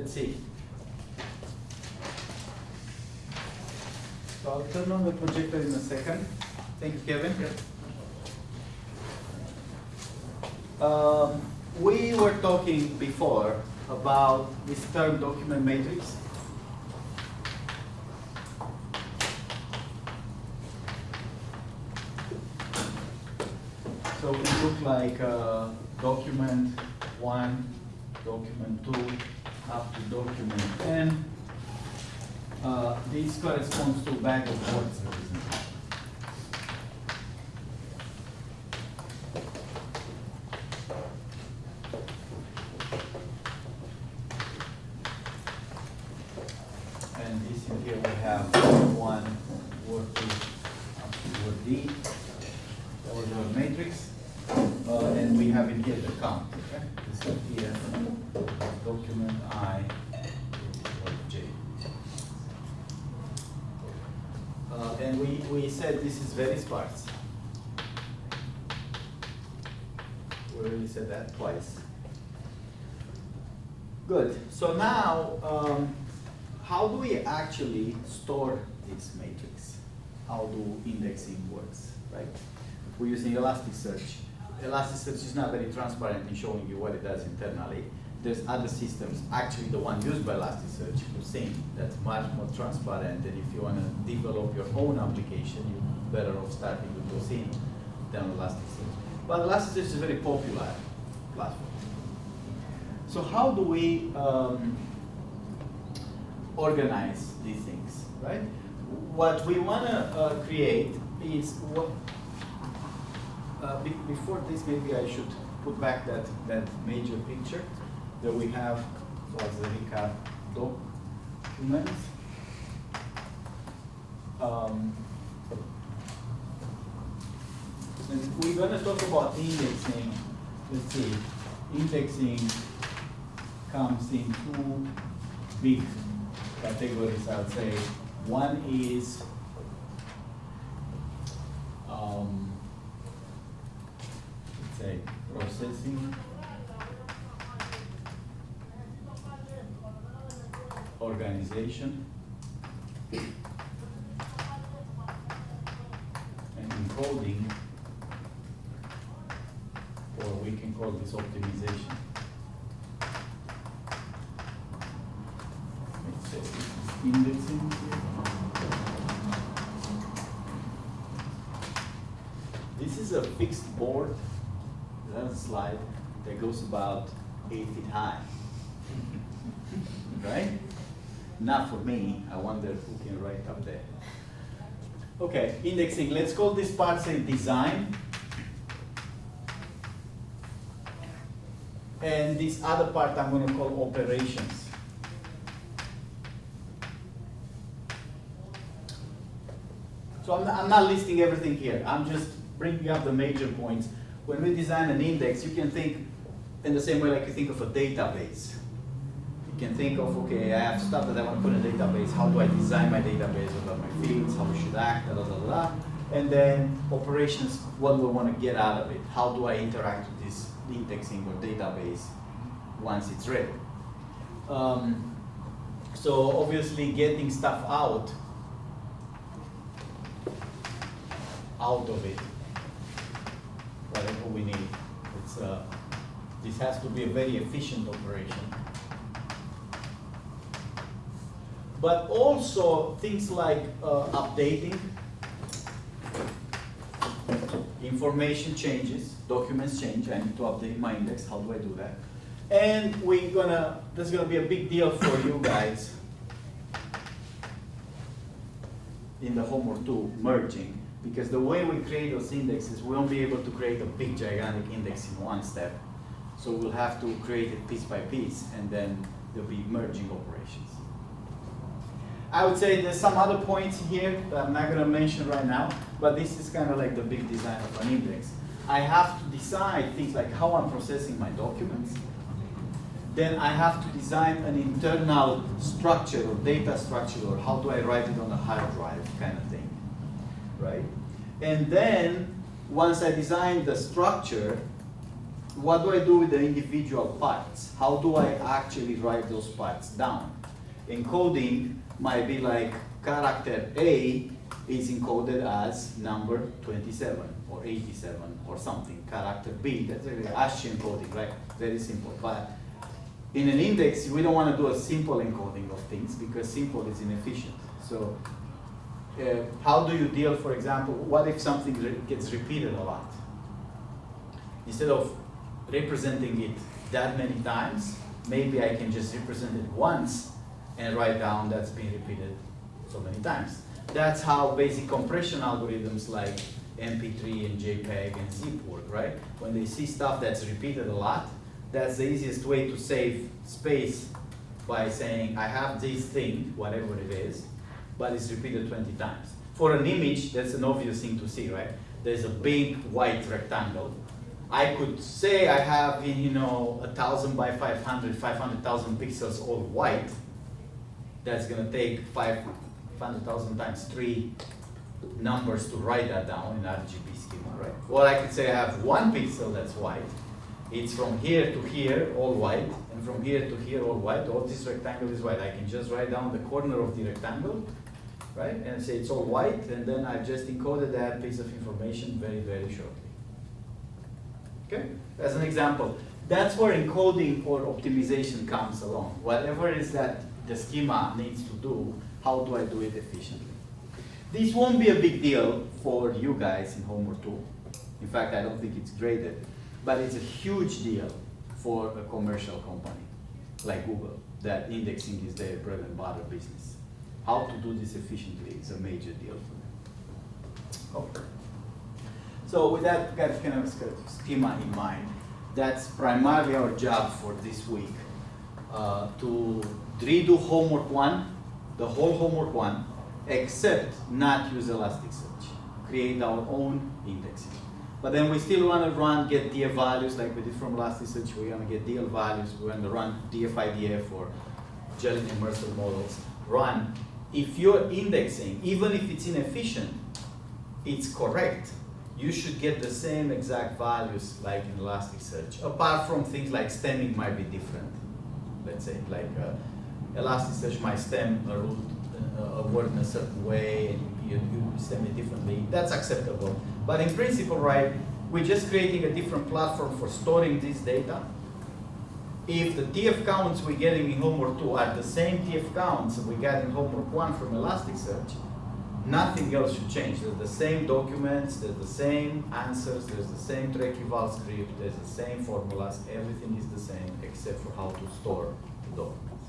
let's see. So I'll turn on the projector in a second. Thank you, Kevin. We were talking before about this term document matrix. So it looked like document 1, document 2, up to document 10. This corresponds to a bag of words. And this in here we have one word to up to word D. That was our matrix. And we have in here the count. Okay? This is here, document I, J. And we said this is very sparse. We already said that twice. Good. So now, how do we actually store this matrix? How do indexing works, right? We're using Elasticsearch. Elasticsearch is not very transparent in showing you what it does internally. There's other systems, actually the one used by Elasticsearch, Lucene, that's much more transparent, and if you want to develop your own application, you're better off starting with Lucene than Elasticsearch. But Elasticsearch is a very popular platform. So how do we organize these things, right? What we want to create is what. Before this, maybe I should put back that major picture that we have as a recap document. And we're going to talk about indexing. Let's see, indexing comes in two big categories, I would say. One is say processing, organization, and encoding, or we can call this optimization. Let's say indexing. This is a fixed board. That's a slide that goes about 8 feet high. Right? Not for me. I wonder who can write up there. Okay, indexing. Let's call this part, say, design. And this other part I'm going to call operations. So I'm not listing everything here. I'm just bringing up the major points. When we design an index, you can think in the same way like you think of a database. You can think of, okay, I have stuff that I want to put in a database. How do I design my database? What are my fields? How we should act? Da, da, da, da. And then operations, what do I want to get out of it? How do I interact with this indexing or database once it's ready? So obviously getting stuff out of it, whatever we need. This has to be a very efficient operation. But also things like updating, information changes, documents change, I need to update my index, how do I do that? And this is gonna be a big deal for you guys in the homework 2, merging. Because the way we create those indexes, we won't be able to create a big gigantic index in one step. So we'll have to create it piece by piece, and then there'll be merging operations. I would say there's some other points here that I'm not going to mention right now, but this is kind of like the big design of an index. I have to decide things like how I'm processing my documents. Then I have to design an internal structure or data structure, or how do I write it on a hard drive kind of thing. Right? And then, once I design the structure, what do I do with the individual parts? How do I actually write those parts down? Encoding might be like character A is encoded as number 27 or 87 or something. Character B, that's ASCII encoding, right? Very simple. But in an index, we don't want to do a simple encoding of things because simple is inefficient. So how do you deal, for example, what if something gets repeated a lot? Instead of representing it that many times, maybe I can just represent it once and write down that's been repeated so many times. That's how basic compression algorithms like MP3 and JPEG and zip work, right? When they see stuff that's repeated a lot, that's the easiest way to save space by saying, I have this thing, whatever it is, but it's repeated 20 times. For an image, that's an obvious thing to see, right? There's a big white rectangle. I could say I have, 1,000 by 500, 500,000 pixels all white. That's gonna take 500,000 times 3 numbers to write that down in RGB schema, right? Or I could say I have 1 pixel that's white. It's from here to here, all white, and from here to here, all white. All this rectangle is white. I can just write down the corner of the rectangle, right? And say it's all white, and then I've just encoded that piece of information very, very shortly. Okay? As an example, that's where encoding or optimization comes along. Whatever it is that the schema needs to do, how do I do it efficiently? This won't be a big deal for you guys in Homework 2. In fact, I don't think it's graded. But it's a huge deal for a commercial company like Google, that indexing is their bread and butter business. How to do this efficiently is a major deal for them. Okay. So with that kind of schema in mind, that's primarily our job for this week, to redo homework 1, the whole homework 1, except not use Elasticsearch. Create our own indexing. But then we still want to run get DF values like we did from Elasticsearch. We want to get DL values. We want to run DF-IDF or Gel immersive models. Run. If you're indexing, even if it's inefficient, it's correct. You should get the same exact values like in Elasticsearch. Apart from things like stemming might be different. Let's say like Elasticsearch might stem a word in a certain way, and you stem it differently. That's acceptable. But in principle, right, we're just creating a different platform for storing this data. If the TF counts we're getting in homework 2 are the same TF counts we got in homework 1 from Elasticsearch, nothing else should change. There's the same documents, there's the same answers, there's the same track eval script, there's the same formulas, everything is the same except for how to store the documents.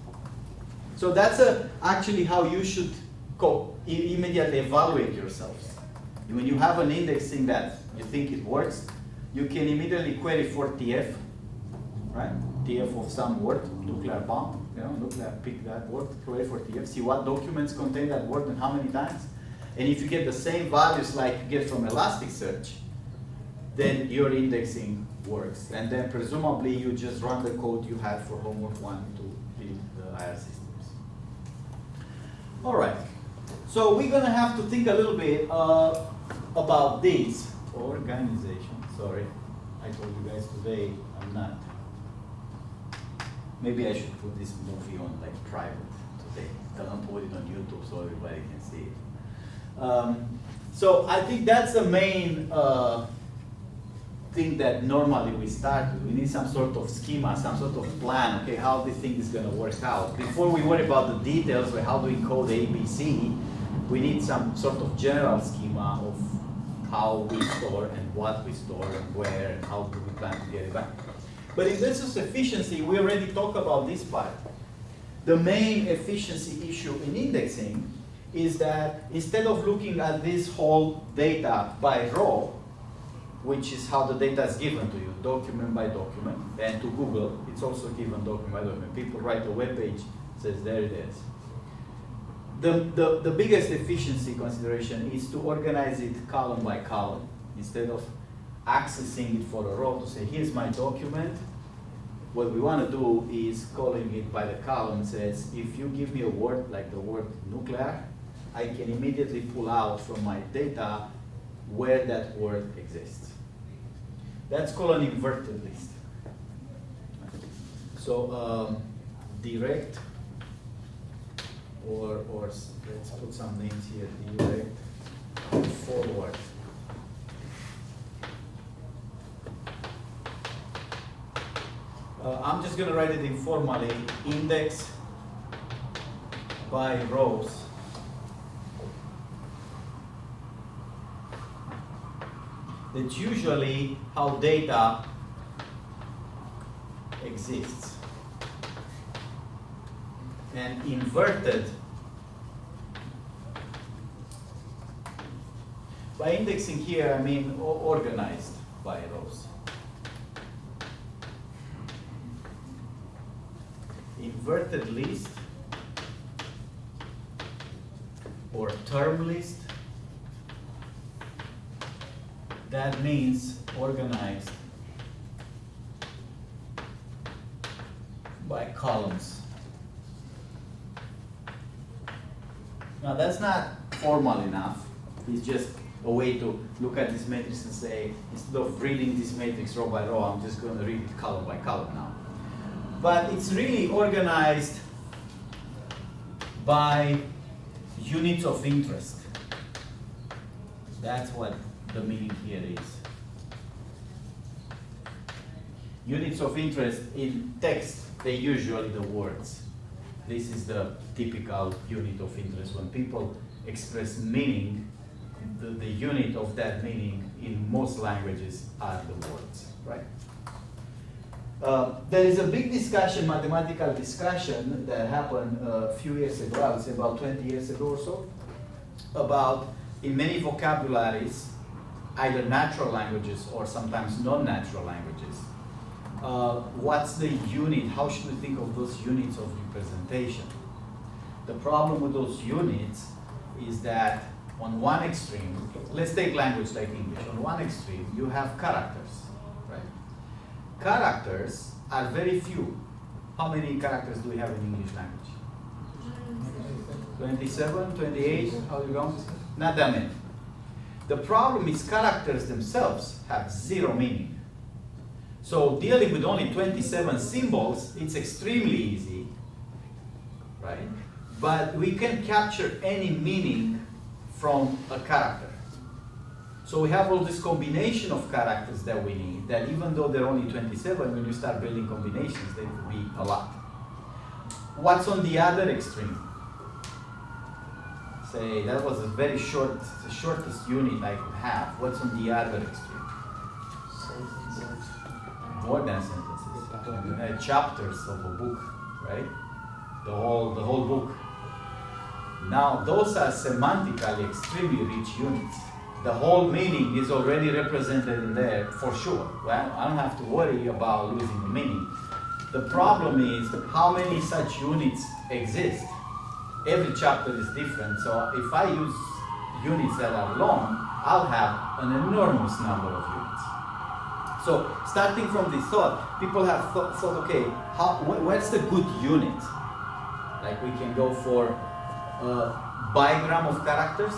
So that's actually how you should immediately evaluate yourselves. When you have an indexing that you think it works, you can immediately query for TF, right? TF of some word, nuclear bomb, nuclear, pick that word, query for TF, see what documents contain that word and how many times. And if you get the same values like you get from Elasticsearch, then your indexing works. And then presumably you just run the code you had for homework 1 to build the IR systems. All right, so we're gonna have to think a little bit about this organization. Sorry, I told you guys today I'm not. Maybe I should put this movie on like private today. Don't put it on YouTube so everybody can see it. So I think that's the main thing that normally we start with. We need some sort of schema, some sort of plan, okay, how the thing is going to work out. Before we worry about the details, like how do we code ABC, we need some sort of general schema of how we store and what we store and where and how do we plan to get it back. But in terms of efficiency, we already talked about this part. The main efficiency issue in indexing is that instead of looking at this whole data by row, which is how the data is given to you, document by document, and to Google, it's also given document by document. People write a web page, says there it is. The biggest efficiency consideration is to organize it column by column, instead of accessing it for a row to say, here's my document. What we want to do is calling it by the column says, if you give me a word like the word nuclear, I can immediately pull out from my data where that word exists. That's called an inverted list. So direct, or let's put some names here, direct forward. I'm just going to write it informally, index by rows. That's usually how data exists. And inverted, by indexing here, I mean organized by rows. Inverted list or term list, that means organized by columns. Now that's not formal enough. It's just a way to look at this matrix and say, instead of reading this matrix row by row, I'm just going to read it column by column now. But it's really organized by units of interest. That's what the meaning here is. Units of interest in text, they're usually the words. This is the typical unit of interest. When people express meaning, the unit of that meaning in most languages are the words, right? There is a big discussion, mathematical discussion, that happened a few years ago, I would say about 20 years ago or so, about in many vocabularies, either natural languages or sometimes non-natural languages, what's the unit, how should we think of those units of representation? The problem with those units is that on one extreme, let's take language like English, on one extreme you have characters, right? Characters are very few. How many characters do we have in English language? 27, 28, how do you go? Not that many. The problem is characters themselves have zero meaning. So dealing with only 27 symbols, it's extremely easy, right? But we can capture any meaning from a character. So we have all this combination of characters that we need, that even though there are only 27, when you start building combinations, they could be a lot. What's on the other extreme? Say, that was a very short, the shortest unit I could have. What's on the other extreme? Sentences. More than sentences. Chapters of a book, right? The whole book. Now, those are semantically extremely rich units. The whole meaning is already represented in there for sure. Well, I don't have to worry about losing the meaning. The problem is how many such units exist. Every chapter is different, so if I use units that are long, I'll have an enormous number of units. So starting from this thought, people have thought okay, what's the good unit? Like we can go for a bigram of characters.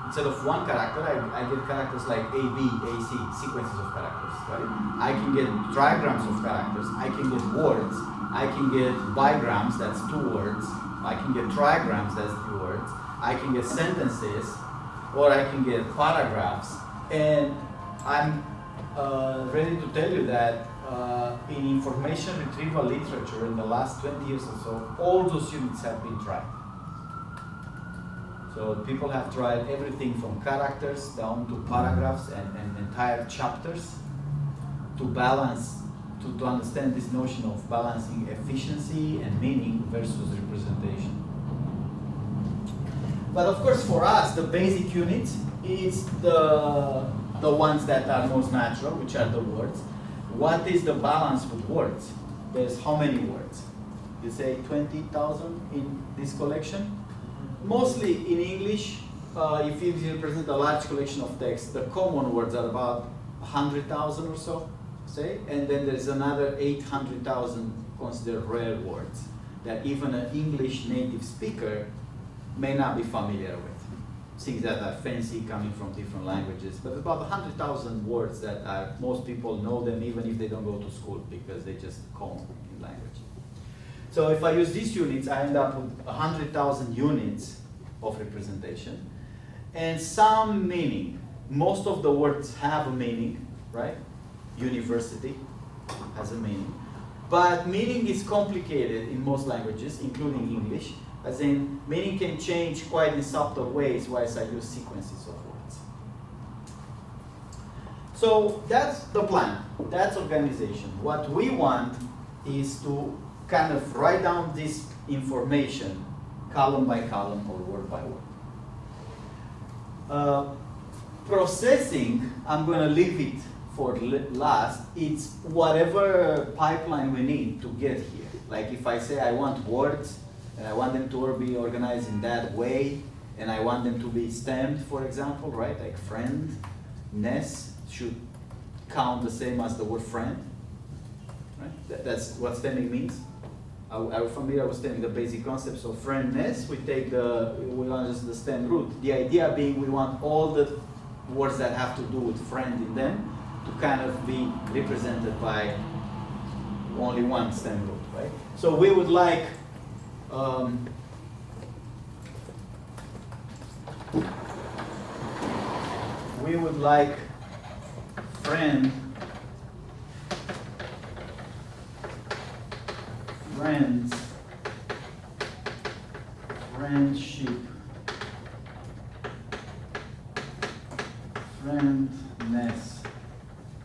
Instead of one character, I get characters like A, B, A, C, sequences of characters, right? I can get trigrams of characters, I can get words, I can get bigrams, that's 2 words, I can get trigrams, that's 3 words, I can get sentences, or I can get paragraphs, and I'm ready to tell you that in information retrieval literature in the last 20 years or so, all those units have been tried. So people have tried everything from characters down to paragraphs and entire chapters to balance, to understand this notion of balancing efficiency and meaning versus representation. But of course for us, the basic unit is the ones that are most natural, which are the words. What is the balance with words? There's how many words? You say 20,000 in this collection? Mostly in English, if you represent a large collection of text, the common words are about 100,000 or so, say, and then there's another 800,000 considered rare words that even an English native speaker may not be familiar with. Things that are fancy coming from different languages, but about 100,000 words that most people know them even if they don't go to school because they just come in language. So if I use these units, I end up with 100,000 units of representation and some meaning. Most of the words have a meaning, right? University has a meaning. But meaning is complicated in most languages, including English, as in meaning can change quite in subtle ways whilst I use sequences of words. So that's the plan, that's organization. What we want is to kind of write down this information column by column or word by word. Processing, I'm going to leave it for last. It's whatever pipeline we need to get here. Like if I say I want words, and I want them to be organized in that way, and I want them to be stemmed, for example, right? Like friend-ness should count the same as the word friend, right? That's what stemming means. Are you familiar with stemming, the basic concepts of friend-ness? We want just the stem root. The idea being we want all the words that have to do with friend in them to kind of be represented by only one stem root, right? So we would like friend, friends, friendship, friendness.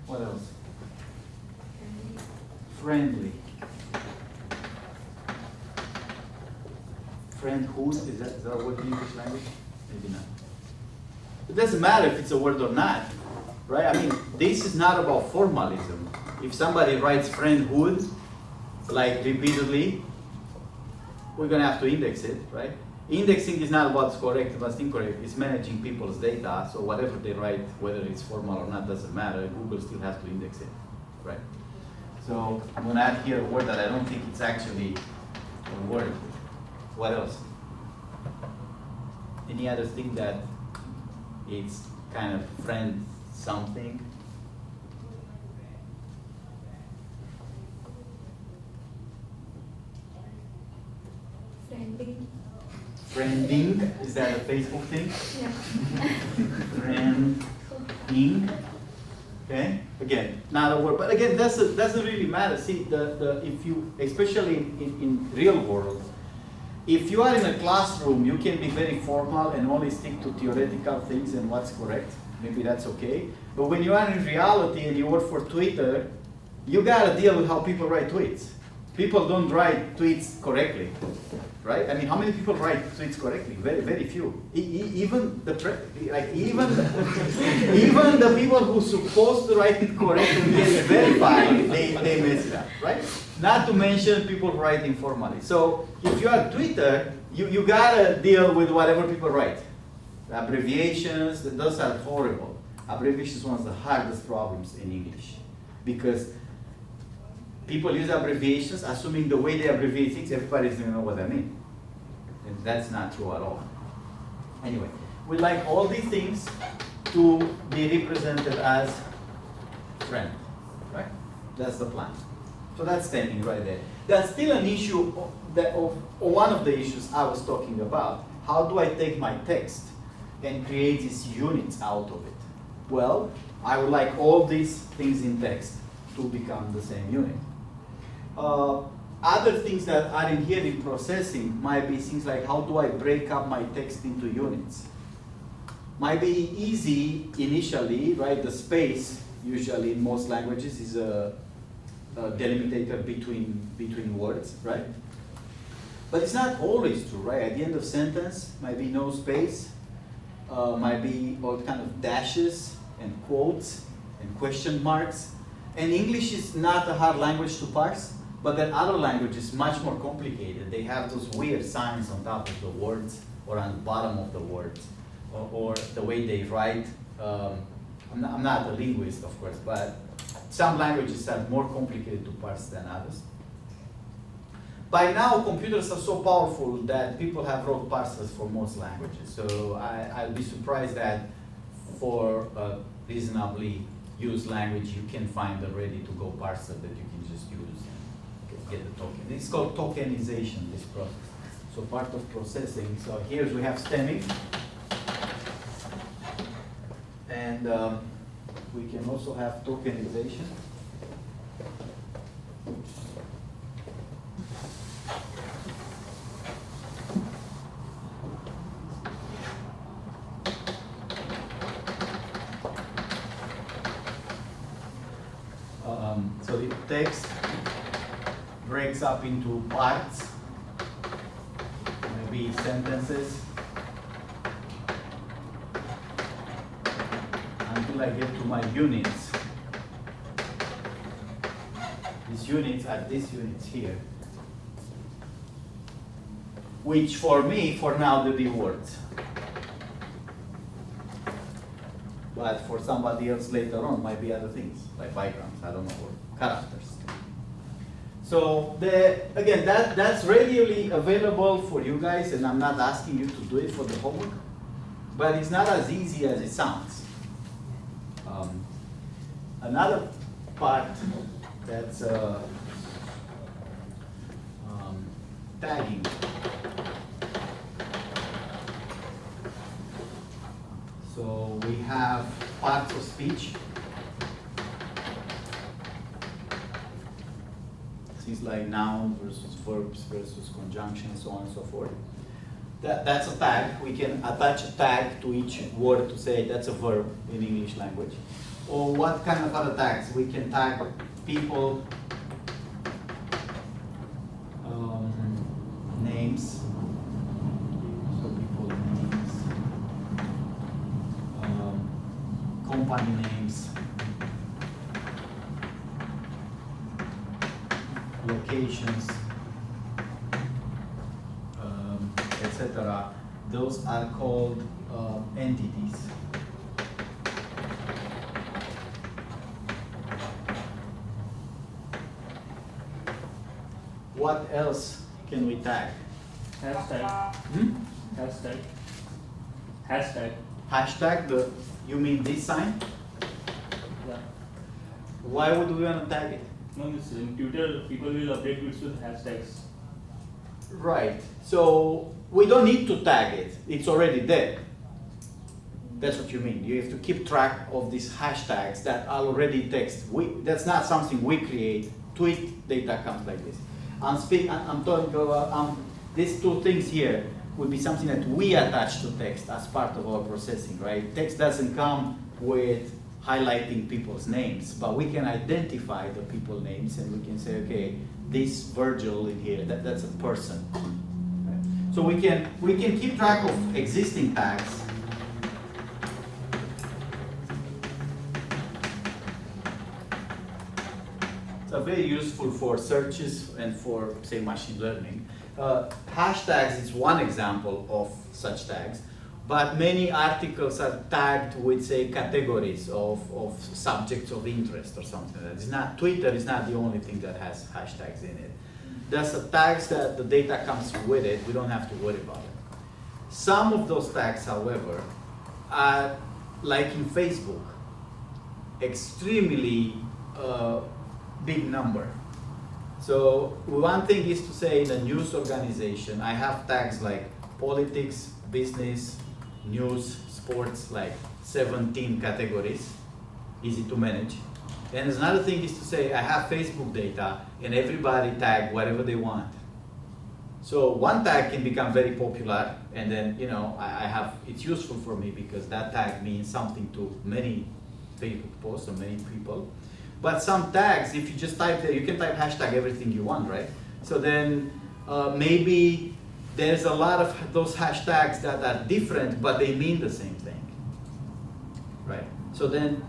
What else? Friendly. Friendhood, is that a word in English language? Maybe not. It doesn't matter if it's a word or not, right? I mean, this is not about formalism. If somebody writes friendhood, like repeatedly, we're gonna have to index it, right? Indexing is not what's correct, what's incorrect. It's managing people's data, so whatever they write, whether it's formal or not, doesn't matter. Google still has to index it, right? So I'm gonna add here a word that I don't think it's actually a word. What else? Any other thing that it's kind of friend something? Friending. Friending, is that a Facebook thing? Yeah. Friending. Okay. Again, not a word, but again, doesn't really matter. See, if you, especially in real world, if you are in a classroom, you can be very formal and only stick to theoretical things and what's correct. Maybe that's okay. But when you are in reality and you work for Twitter, you gotta deal with how people write tweets. People don't write tweets correctly, right? I mean, how many people write tweets correctly? Very, very few. Even the people who supposed to write it correctly and get it verified, they mess it up, right? Not to mention people write informally. So if you are Twitter, you gotta deal with whatever people write. Abbreviations, those are horrible. Abbreviations are one of the hardest problems in English because people use abbreviations assuming the way they abbreviate things, everybody's gonna know what I mean. And that's not true at all. Anyway, we like all these things to be represented as friend, right? That's the plan. So that's standing right there. That's still an issue of one of the issues I was talking about. How do I take my text and create these units out of it? Well, I would like all these things in text to become the same unit. Other things that are in here in processing might be things like how do I break up my text into units? Might be easy initially, right? The space usually in most languages is a delimitator between words, right? But it's not always true, right? At the end of sentence might be no space, might be all kind of dashes and quotes and question marks. And English is not a hard language to parse, but then other languages much more complicated. They have those weird signs on top of the words or on the bottom of the words, or the way they write. I'm not a linguist, of course, but some languages are more complicated to parse than others. By now, computers are so powerful that people have wrote parsers for most languages. So I'll be surprised that for a reasonably used language, you can find a ready-to-go parser that you can just use. Okay. get the token. It's called tokenization, this process. So part of processing, so here we have stemming. And we can also have tokenization. So the text breaks up into parts, maybe sentences, until I get to my units. These units are these units here, which for me, for now, they'll be words. But for somebody else later on, might be other things, like backgrounds, I don't know, or characters. So again, that's readily available for you guys, and I'm not asking you to do it for the homework, but it's not as easy as it sounds. Another part that's tagging. So we have parts of speech. Things like noun versus verbs versus conjunctions, so on and so forth. That's a tag. We can attach a tag to each word to say that's a verb in English language. Or what kind of other tags? We can tag people, names. So people names, company names, locations, etc. Those are called entities. What else can we tag? Hashtag. Hashtag. Hashtag. Hashtag, you mean this sign? Yeah. Why would we want to tag it? No, this in Twitter, people will update tweets with hashtags. Right. So we don't need to tag it. It's already there. That's what you mean. You have to keep track of these hashtags that are already text. That's not something we create. Tweet data comes like this. I'm talking about these two things here would be something that we attach to text as part of our processing, right? Text doesn't come with highlighting people's names, but we can identify the people names and we can say, okay, this Virgil in here, that's a person. Right? So we can keep track of existing tags. It's very useful for searches and for, say, machine learning. Hashtags is one example of such tags, but many articles are tagged with, say, categories of subjects of interest or something like that. It's not, Twitter is not the only thing that has hashtags in it. There's the tags that the data comes with it, we don't have to worry about it. Some of those tags, however, are, like in Facebook, extremely big number. So one thing is to say in a news organization, I have tags like politics, business, news, sports, like 17 categories, easy to manage. And another thing is to say I have Facebook data and everybody tag whatever they want. So one tag can become very popular and then, you know, it's useful for me because that tag means something to many Facebook posts or many people. But some tags, if you just type there, you can type hashtag everything you want, right? So then maybe there's a lot of those hashtags that are different, but they mean the same thing, right? So then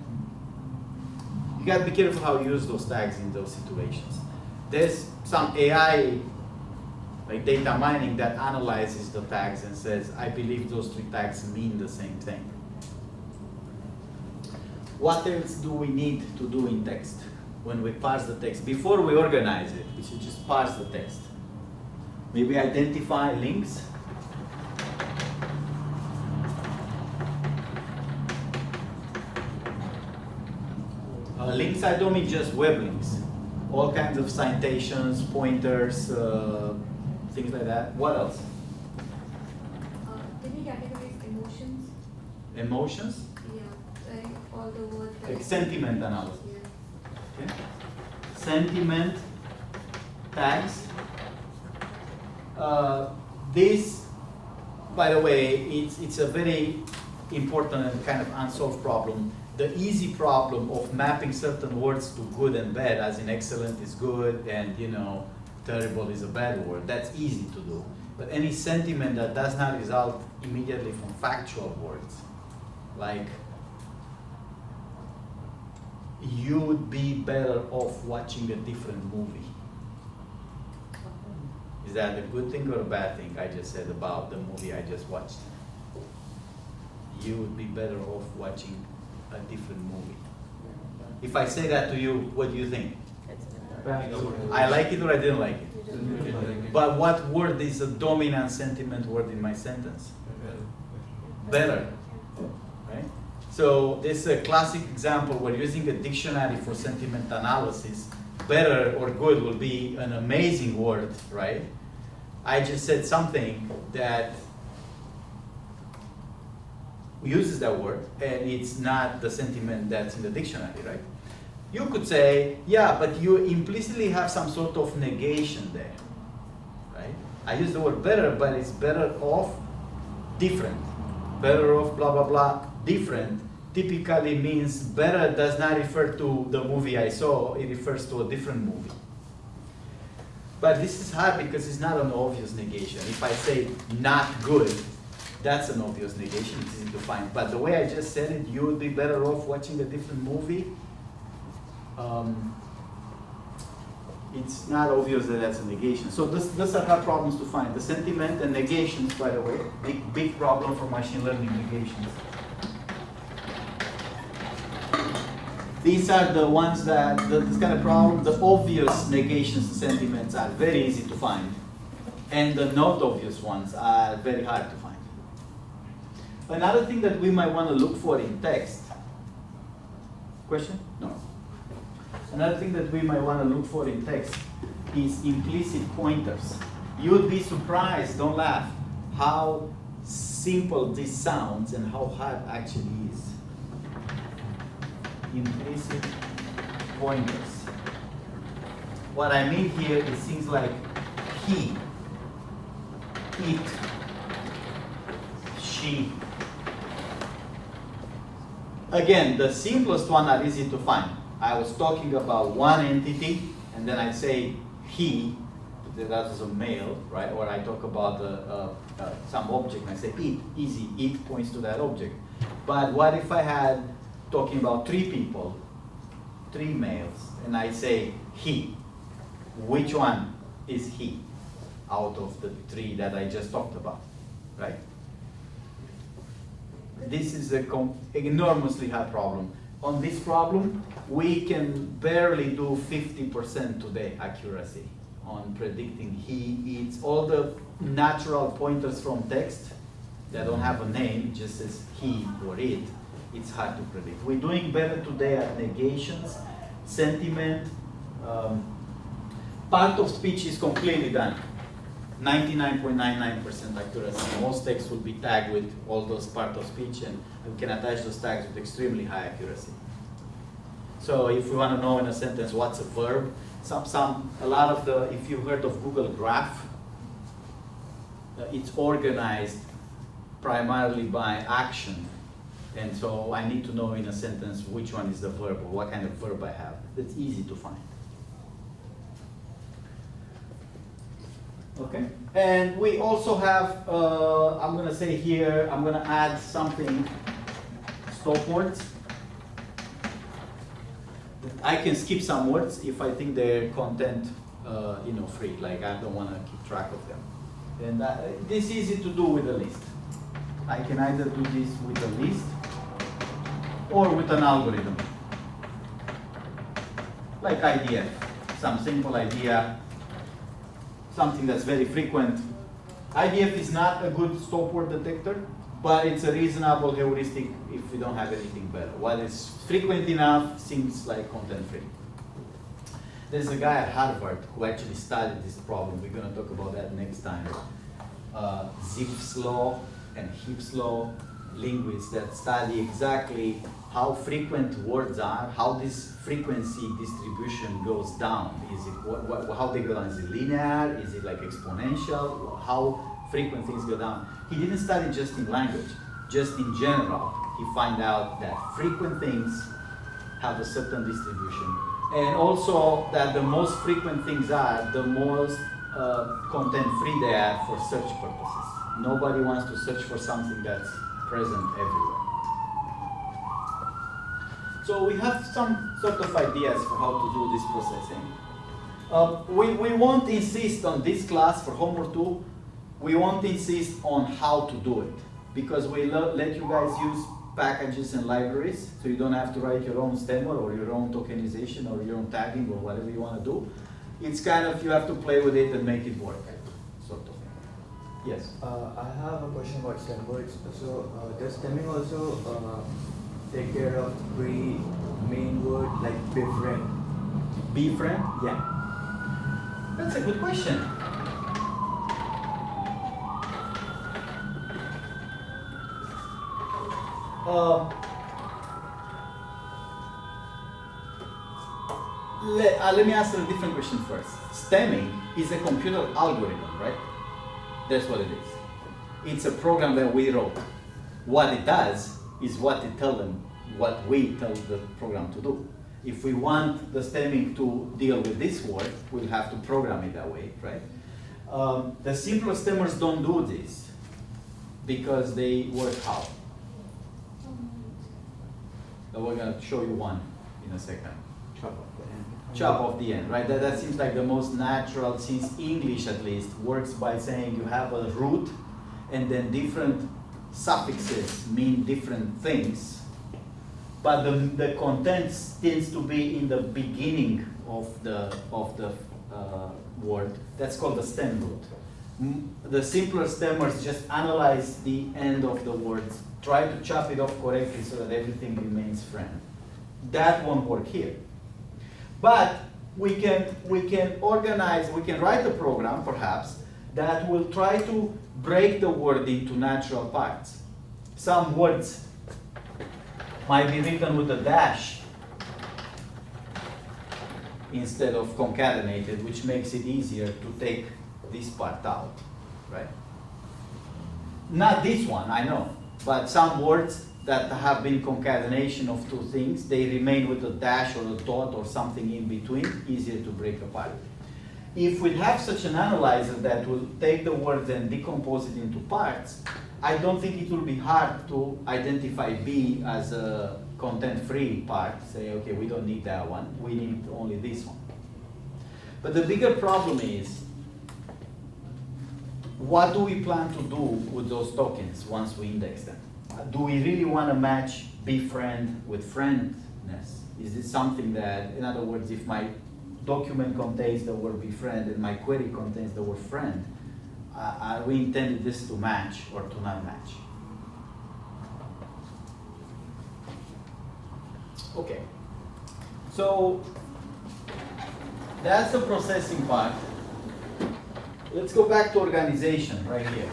you gotta be careful how you use those tags in those situations. There's some AI, like data mining, that analyzes the tags and says, I believe those three tags mean the same thing. What else do we need to do in text when we parse the text? Before we organize it, we should just parse the text. Maybe identify links. Links, I don't mean just web links. all kinds of citations, pointers, things like that. What else? Can you categorize emotions? Emotions? Yeah, like all the words. Like sentiment analysis. Yeah. Okay. Sentiment tags. This, by the way, it's a very important and kind of unsolved problem. The easy problem of mapping certain words to good and bad, as in excellent is good and terrible is a bad word, that's easy to do. But any sentiment that does not result immediately from factual words, like you would be better off watching a different movie. Is that a good thing or a bad thing I just said about the movie I just watched? You would be better off watching a different movie. If I say that to you, what do you think? I like it or I didn't like it? But what word is a dominant sentiment word in my sentence? Better. Right? So this is a classic example. We're using a dictionary for sentiment analysis. Better or good will be an amazing word, right? I just said something that uses that word, and it's not the sentiment that's in the dictionary, right? You could say, yeah, but you implicitly have some sort of negation there, right? I use the word better, but it's better off different. Better off blah, blah, blah, different typically means better does not refer to the movie I saw, it refers to a different movie. But this is hard because it's not an obvious negation. If I say not good, that's an obvious negation, it's easy to find. But the way I just said it, you would be better off watching a different movie. It's not obvious that that's a negation. So these are hard problems to find. The sentiment and negations, by the way, big problem for machine learning negations. These are the ones that, this kind of problem, the obvious negations and sentiments are very easy to find. And the not obvious ones are very hard to find. Another thing that we might want to look for in text. Question? No. Another thing that we might want to look for in text is implicit pointers. You would be surprised, don't laugh, how simple this sounds and how hard actually is. Implicit pointers. What I mean here is things like he, it, she. Again, the simplest one are easy to find. I was talking about one entity, and then I say he, that is a male, right? Or I talk about some object, and I say it, easy, it points to that object. But what if I had talking about three people, three males, and I say he? Which one is he out of the three that I just talked about, right? This is an enormously hard problem. On this problem, we can barely do 50% today accuracy on predicting he, it's all the natural pointers from text that don't have a name, it just says he or it. It's hard to predict. We're doing better today at negations, sentiment. Part of speech is completely done. 99.99% accuracy. Most text will be tagged with all those parts of speech, and we can attach those tags with extremely high accuracy. So if we want to know in a sentence what's a verb, a lot of the, if you heard of Google Graph, it's organized primarily by action. And so I need to know in a sentence which one is the verb or what kind of verb I have. It's easy to find. Okay, and we also have, I'm going to say here, I'm going to add something, stop words. I can skip some words if I think they're content, free, like I don't want to keep track of them. And this is easy to do with a list. I can either do this with a list or with an algorithm, like IDF, some simple idea, something that's very frequent. IDF is not a good stop word detector, but it's a reasonable heuristic if we don't have anything better. What is frequent enough seems like content free. There's a guy at Harvard who actually studied this problem. We're gonna talk about that next time. Zipf's law and Heaps' law, linguists that study exactly how frequent words are, how this frequency distribution goes down. Is it how they go down? Is it linear? Is it like exponential? How frequent things go down? He didn't study just in language, just in general. He found out that frequent things have a certain distribution, and also that the most frequent things are the most content-free they are for search purposes. Nobody wants to search for something that's present everywhere. So we have some sort of ideas for how to do this processing. We won't insist on this class for homework 2. We won't insist on how to do it, because we let you guys use packages and libraries, so you don't have to write your own stemmer or your own tokenization or your own tagging or whatever you want to do. It's kind of, you have to play with it and make it work, sort of thing. Yes? I have a question about stem words. So, does stemming also take care of pre-main word like befriend? Befriend? Yeah. That's a good question. Let me answer a different question first. Stemming is a computer algorithm, right? That's what it is. It's a program that we wrote. What it does is what we tell the program to do. If we want the stemming to deal with this word, we'll have to program it that way, right? The simpler stemmers don't do this because they work how? We're going to show you one in a second. Chop off the end. Chop off the end, right? That seems like the most natural, since English at least works by saying you have a root and then different suffixes mean different things, but the content tends to be in the beginning of the word. That's called the stem root. The simpler stemmers just analyze the end of the words, try to chop it off correctly so that everything remains friend. That won't work here. But we can organize, we can write a program perhaps that will try to break the word into natural parts. Some words might be written with a dash instead of concatenated, which makes it easier to take this part out, right? Not this one, I know, but some words that have been concatenation of two things, they remain with a dash or a dot or something in between, easier to break apart. If we have such an analyzer that will take the words and decompose it into parts, I don't think it will be hard to identify B as a content-free part, say, okay, we don't need that one, we need only this one. But the bigger problem is, what do we plan to do with those tokens once we index them? Do we really want to match befriend with friendness? Is it something that, in other words, if my document contains the word befriend and my query contains the word friend, are we intended this to match or to not match? Okay, so that's the processing part. Let's go back to organization right here.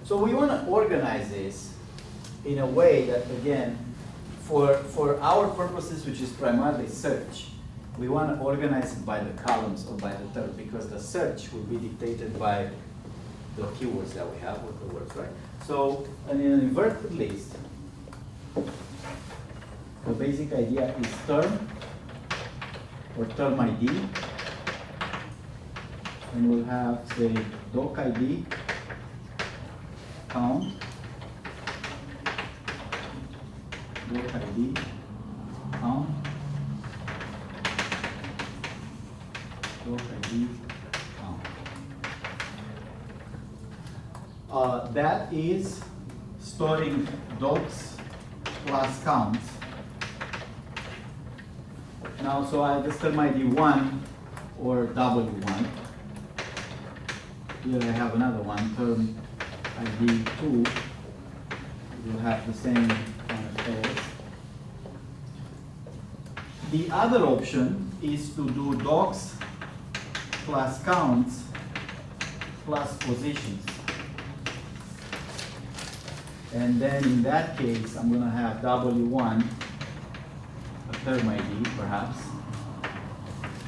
So we want to organize this in a way that, again, for our purposes, which is primarily search, we want to organize it by the columns or by the term, because the search will be dictated by the keywords that we have with the words, right? So in an inverted list, the basic idea is term or term ID, and we'll have, say, doc ID, count, doc ID, count, doc ID, count. That is storing docs plus counts. Now, so I just term ID 1 or W1. Here I have another one, term ID 2. We'll have the same kind of errors. The other option is to do docs plus counts plus positions. And then in that case, I'm gonna have W1, a term ID perhaps.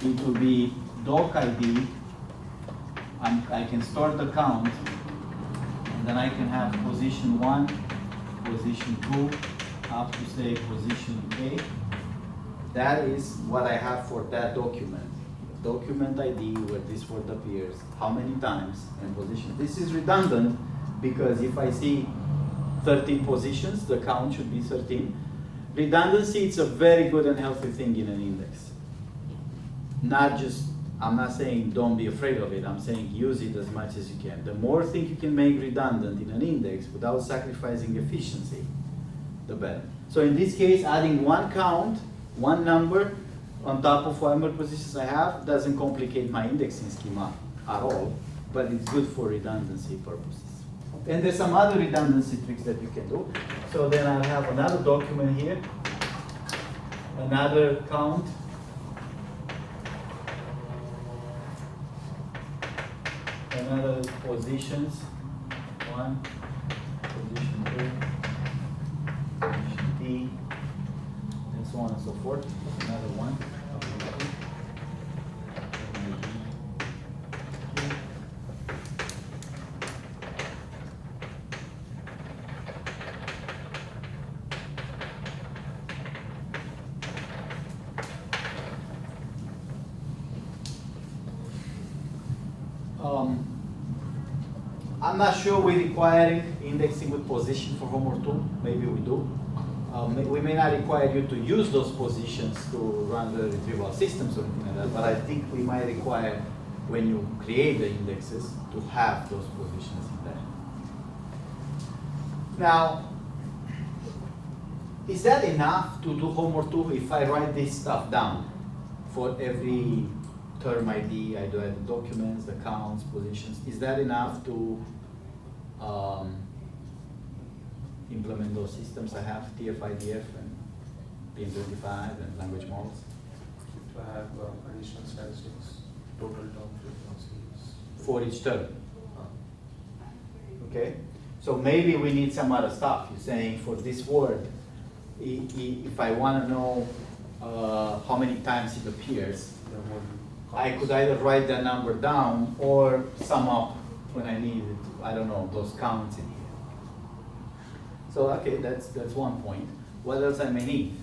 It will be doc ID, I can store the count, and then I can have position 1, position 2, up to say position A. That is what I have for that document. Document ID where this word appears, how many times, and position. This is redundant because if I see 13 positions, the count should be 13. Redundancy, it's a very good and healthy thing in an index. Not just, I'm not saying don't be afraid of it, I'm saying use it as much as you can. The more things you can make redundant in an index without sacrificing efficiency, the better. So in this case, adding one count, one number, on top of whatever positions I have, doesn't complicate my indexing schema at all, but it's good for redundancy purposes. And there's some other redundancy tricks that you can do. So then I'll have another document here, another count, another positions, 1, position 2, position T, and so on and so forth. Another one. I'm not sure we're requiring indexing with position for homework 2. Maybe we do. We may not require you to use those positions to run the retrieval systems or anything like that, but I think we might require, when you create the indexes, to have those positions in there. Now, is that enough to do homework 2 if I write this stuff down? For every term ID, I do the documents, the counts, positions. Is that enough to implement those systems I have, TF-IDF and PM25 and language models? To have additional statistics, total term frequencies. For each term. Okay? So maybe we need some other stuff. You're saying for this word, if I want to know how many times it appears, I could either write that number down or sum up when I need it, I don't know, those counts in here. So, okay, that's one point. What else I may need?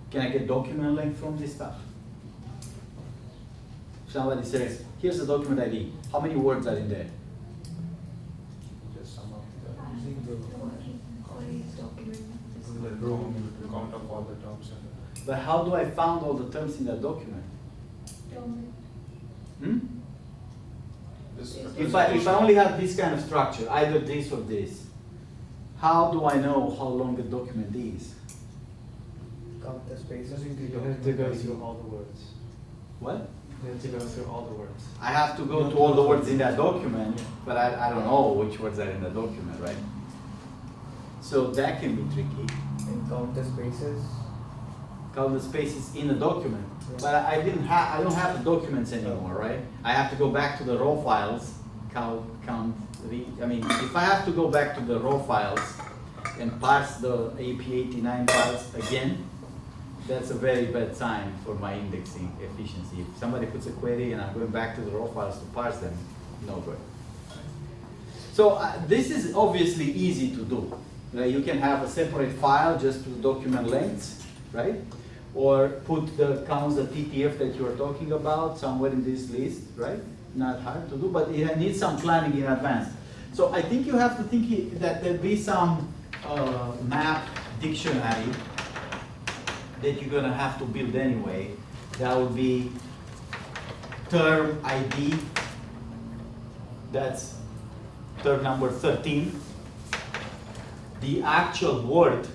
Can I get document length from this stuff? Somebody says, here's the document ID. How many words are in there? Just sum up Using for each document. the row, count of all the terms and But how do I find all the terms in that document? Hmm? this. If I only have this kind of structure, either this or this, how do I know how long the document is? Count the spaces. You have to go through all the words. What? You have to go through all the words. I have to go to all the words in that document, but I don't know which words are in the document, right? So that can be tricky. And count the spaces. Count the spaces in the document. But I don't have the documents anymore, right? I have to go back to the raw files, if I have to go back to the raw files and parse the AP89 files again, that's a very bad sign for my indexing efficiency. If somebody puts a query and I'm going back to the raw files to parse them, no good. So this is obviously easy to do. Right? You can have a separate file just to document lengths, right? Or put the counts, the TTF that you are talking about somewhere in this list, right? Not hard to do, but it needs some planning in advance. So I think you have to think that there'll be some map dictionary that you're gonna have to build anyway. That would be term ID, that's term number 13. The actual word,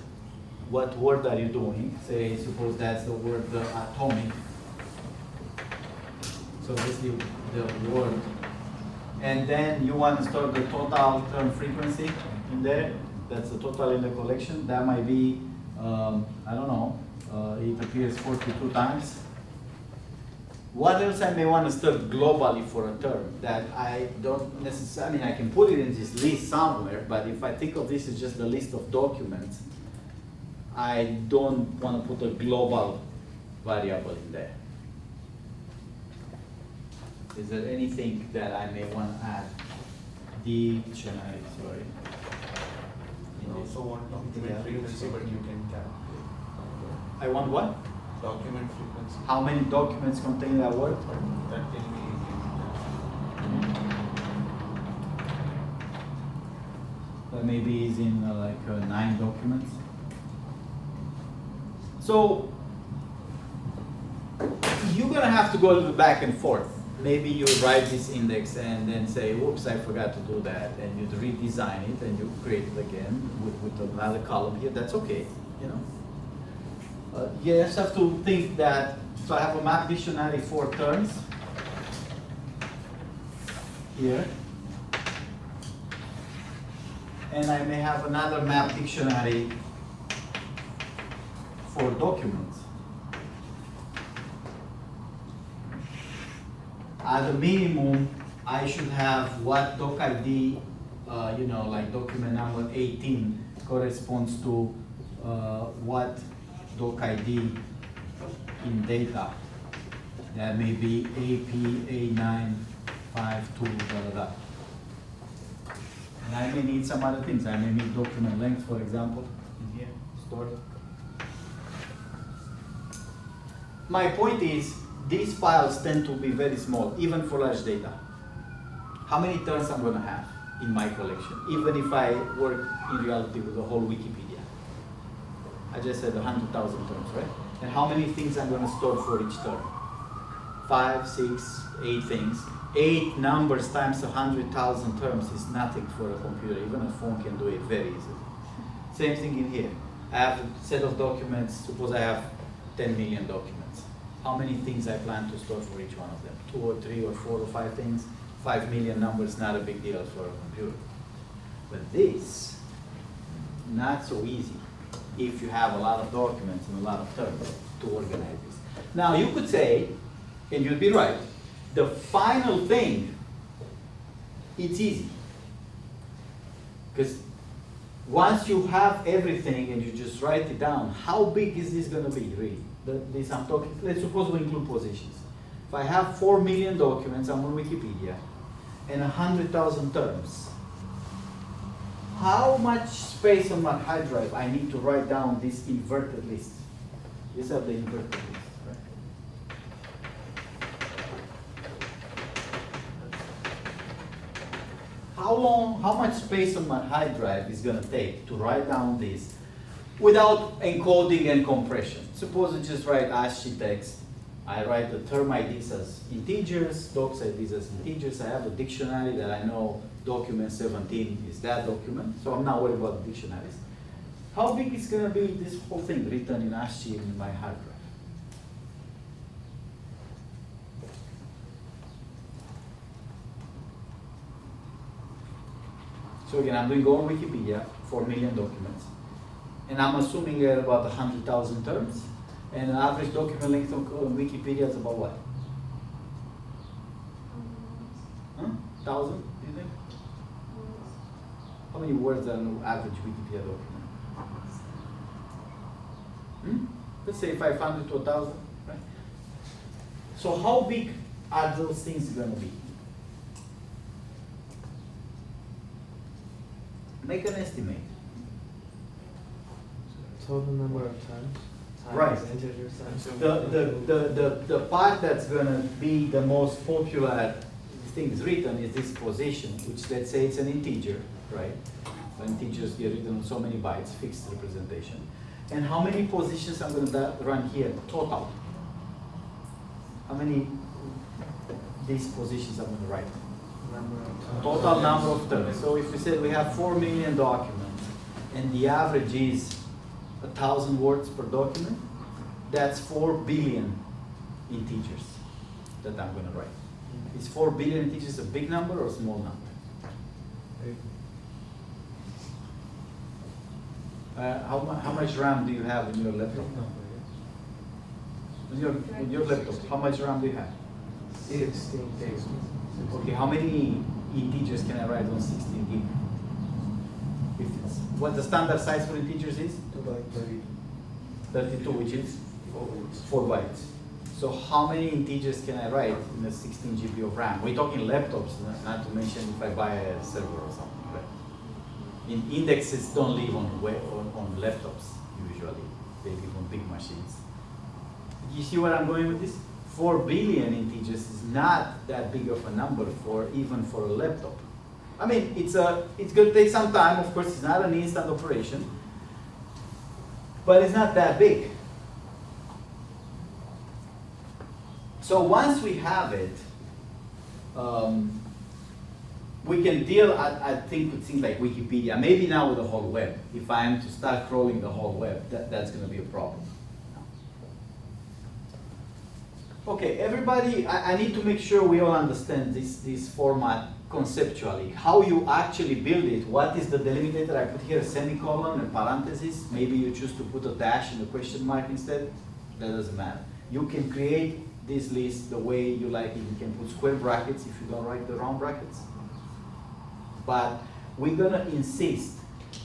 what word are you doing? Say, suppose that's the word atomic. So this is the word. And then you want to store the total term frequency in there. That's the total in the collection. That might be, I don't know, It appears 42 times. What else I may want to store globally for a term that I don't necessarily, I mean, I can put it in this list somewhere, but if I think of this as just the list of documents, I don't want to put a global variable in there. Is there anything that I may want to add? Dictionary, sorry. You also want document frequency, but you can calculate. I want what? Document frequency. How many documents contain that word? That can be That maybe is in 9 documents. So you're gonna have to go a little back and forth. Maybe you write this index and then say, whoops, I forgot to do that, and you redesign it and you create it again with another column here. That's okay, you know. You just have to think that, so I have a map dictionary for terms here. And I may have another map dictionary for documents. At a minimum, I should have what doc ID, like document number 18 corresponds to what doc ID in data. That may be AP A952, And I may need some other things. I may need document length, for example, in here, stored. My point is, these files tend to be very small, even for large data. How many terms I'm going to have in my collection, even if I work in reality with the whole Wikipedia? I just said 100,000 terms, right? And how many things I'm going to store for each term? 5, 6, 8 things. 8 numbers times 100,000 terms is nothing for a computer. Even a phone can do it very easily. Same thing in here. I have a set of documents. Suppose I have 10 million documents. How many things I plan to store for each one of them? 2 or 3 or 4 or 5 things? 5 million numbers, not a big deal for a computer. But this, not so easy if you have a lot of documents and a lot of terms to organize this. Now you could say, and you'd be right, the final thing, it's easy. Because once you have everything and you just write it down, how big is this going to be, really? This I'm talking, let's suppose we include positions. If I have 4 million documents, I'm on Wikipedia, and 100,000 terms, how much space on my hard drive I need to write down this inverted list? These are the inverted list, right? How much space on my hard drive is going to take to write down this without encoding and compression? Suppose I just write ASCII text. I write the term IDs as integers, docs IDs as integers. I have a dictionary that I know document 17 is that document, so I'm not worried about the dictionaries. How big is going to be this whole thing written in ASCII in my hard drive? So again, I'm going to go on Wikipedia, 4 million documents, and I'm assuming there are about 100,000 terms, and an average document length on Wikipedia is about what? 1,000, do you think? How many words are in an average Wikipedia document? Let's say 500 to 1,000, right? So how big are those things going to be? Make an estimate. Total number of times. Right. Integers times. The part that's going to be the most popular things written is this position, which let's say it's an integer, right? So integers get written on so many bytes, fixed representation. And how many positions I'm going to run here total? How many these positions I'm going to write? Total number of terms. So if we say we have 4 million documents and the average is 1,000 words per document, that's 4 billion integers that I'm going to write. Is 4 billion integers a big number or a small number? How much RAM do you have in your laptop? With your laptop, how much RAM do you have? 16 gigs. Okay, how many integers can I write on 16 gig? If it's, what the standard size for integers is? 2 by 30. 32, which is 4 bits. 4 bytes. So how many integers can I write in a 16 GB of RAM? We're talking laptops, not to mention if I buy a server or something, right? In indexes don't live on laptops usually. They live on big machines. You see where I'm going with this? 4 billion integers is not that big of a number even for a laptop. I mean, it's going to take some time. Of course, it's not an instant operation, but it's not that big. So once we have it, we can deal, I think, with things like Wikipedia. Maybe now with the whole web. If I am to start crawling the whole web, that's going to be a problem. Okay, everybody, I need to make sure we all understand this format conceptually. How you actually build it, what is the delimiter? I put here a semicolon and parenthesis. Maybe you choose to put a dash and a question mark instead. That doesn't matter. You can create this list the way you like it. You can put square brackets if you don't write the round brackets. But we're gonna insist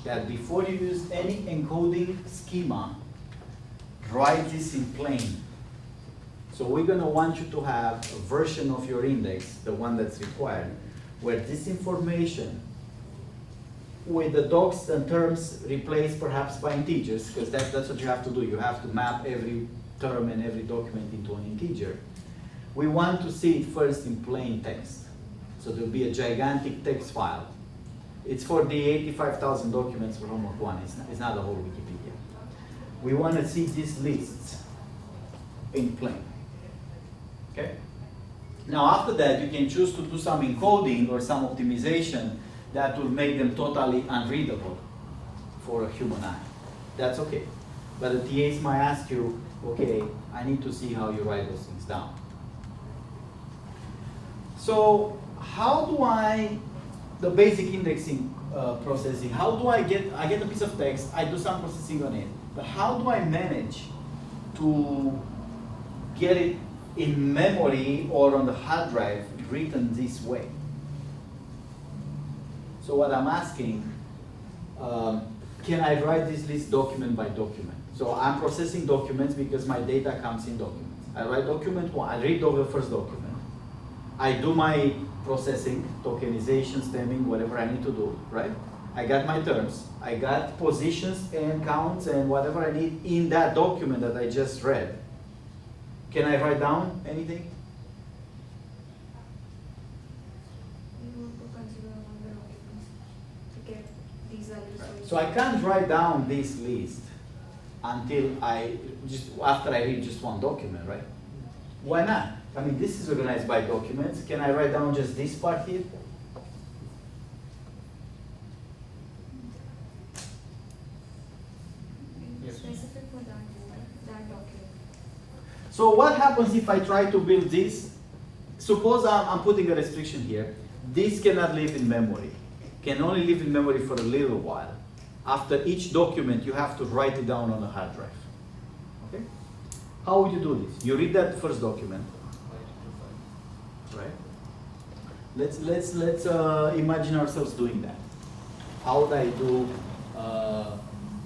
that before you use any encoding schema, write this in plain. So we're gonna want you to have a version of your index, the one that's required, where this information with the docs and terms replaced perhaps by integers, because that's what you have to do. You have to map every term and every document into an integer. We want to see it first in plain text. So there'll be a gigantic text file. It's for the 85,000 documents for homework 1. It's not the whole Wikipedia. We want to see these lists in plain. Okay? Now after that, you can choose to do some encoding or some optimization that will make them totally unreadable for a human eye. That's okay. But the TAs might ask you, okay, I need to see how you write those things down. So how do the basic indexing processing, how do I get a piece of text, I do some processing on it, but how do I manage to get it in memory or on the hard drive written this way? So what I'm asking, can I write this list document by document? So I'm processing documents because my data comes in documents. I write document 1, I read over the first document. I do my processing, tokenization, stemming, whatever I need to do, right? I got my terms. I got positions and counts and whatever I need in that document that I just read. Can I write down anything? You want to consider all the documents to get these values. So I can't write down this list until after I read just one document, right? Why not? I mean, this is organized by documents. Can I write down just this part here? Specific for that document. So what happens if I try to build this? Suppose I'm putting a restriction here. This cannot live in memory. Can only live in memory for a little while. After each document, you have to write it down on a hard drive. Okay? How would you do this? You read that first document, right? Let's imagine ourselves doing that. How would I do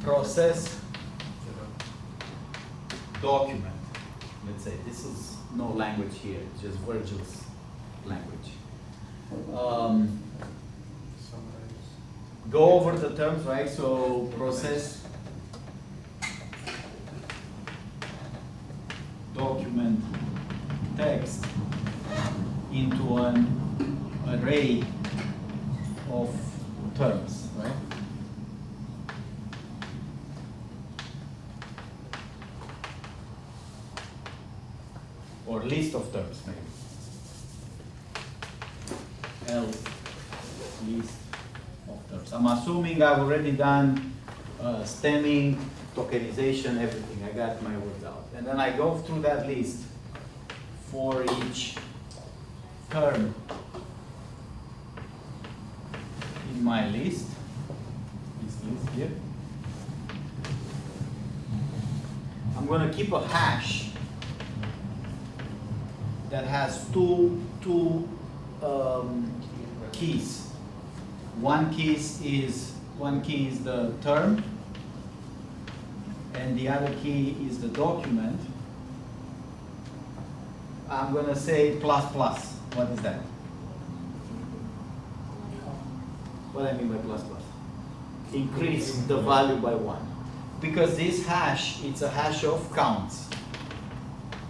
process document? Let's say this is no language here, it's just Virgil's language. Go over the terms, right? So process document text into an array of terms, right? Or list of terms, maybe. L list of terms. I'm assuming I've already done stemming, tokenization, everything. I got my words out. And then I go through that list for each term in my list. This list here. I'm going to keep a hash that has two keys. One key is the term, and the other key is the document. I'm gonna say plus plus. What is that? What I mean by plus plus? Increase the value by 1. Because this hash, it's a hash of counts.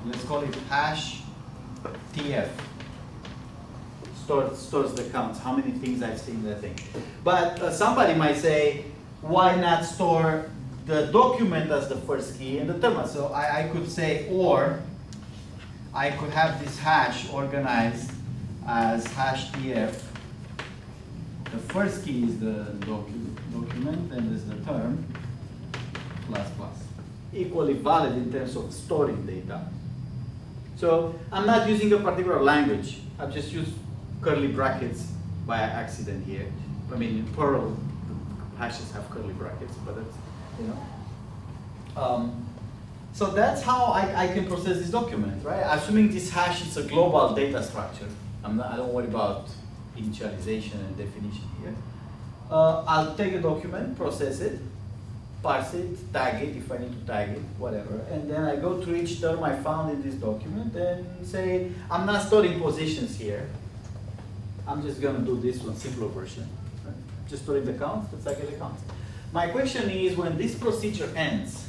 Let's call it hash TF. Stores the counts, how many things I've seen in that thing. But somebody might say, why not store the document as the first key and the term? So I could say, or I could have this hash organized as hash TF. The first key is the document, and is the term, plus plus. Equally valid in terms of storing data. So I'm not using a particular language. I've just used curly brackets by accident here. I mean, in Perl, hashes have curly brackets, but that's, you know. So that's how I can process this document, right? Assuming this hash is a global data structure. I don't worry about initialization and definition here. I'll take a document, process it, parse it, tag it if I need to tag it, whatever. And then I go through each term I found in this document and say, I'm not storing positions here. I'm just gonna do this one, simpler version. Right? Just storing the counts, that's like the counts. My question is, when this procedure ends,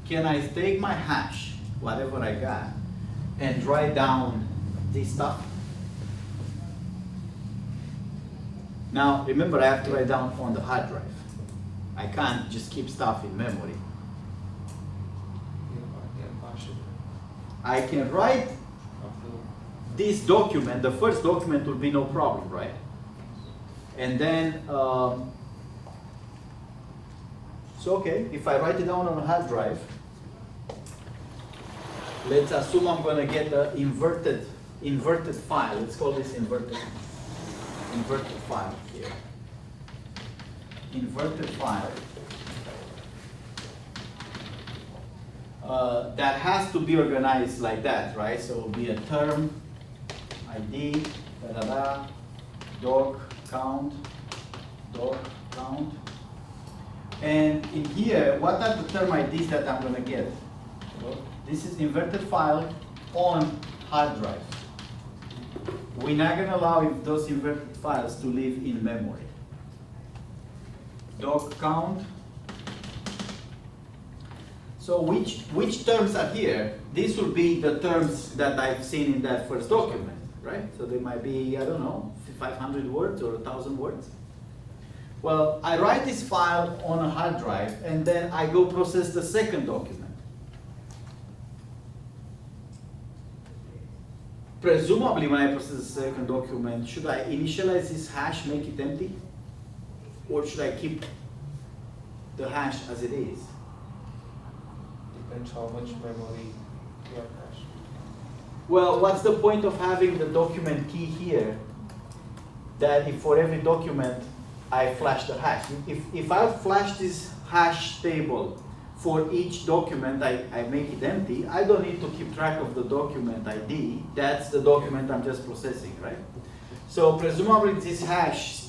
can I take my hash, whatever I got, and write down this stuff? Now, remember, I have to write down on the hard drive. I can't just keep stuff in memory. I can write this document, the first document will be no problem, right? And then, so okay, if I write it down on a hard drive, let's assume I'm gonna get an inverted file. Let's call this inverted file here. Inverted file. That has to be organized like that, right? So it will be a term, ID, doc count. And in here, what are the term IDs that I'm gonna get? This is inverted file on hard drive. We're not gonna allow those inverted files to live in memory. Doc count. So which terms are here? These will be the terms that I've seen in that first document, right? So they might be, I don't know, 500 words or 1,000 words. Well, I write this file on a hard drive and then I go process the second document. Presumably when I process the second document, should I initialize this hash, make it empty? Or should I keep the hash as it is? Depends how much memory you have hashed. Well, what's the point of having the document key here that if for every document I flash the hash? If I flash this hash table for each document, I make it empty, I don't need to keep track of the document ID. That's the document I'm just processing, right? So presumably this hash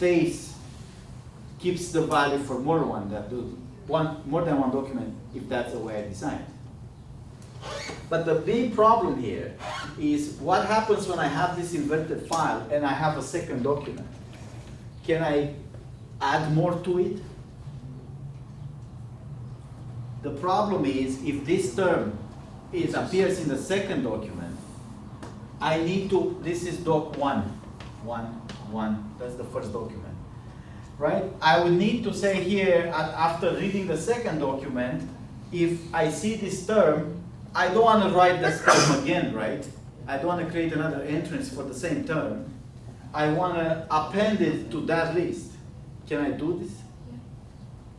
keeps the value for more than one document if that's the way I design it. But the big problem here is what happens when I have this inverted file and I have a second document. Can I add more to it? The problem is if this term appears in the second document, I need to, this is doc 1, that's the first document, right? I would need to say here, after reading the second document, if I see this term, I don't want to write this term again, right? I don't want to create another entrance for the same term. I want to append it to that list. Can I do this?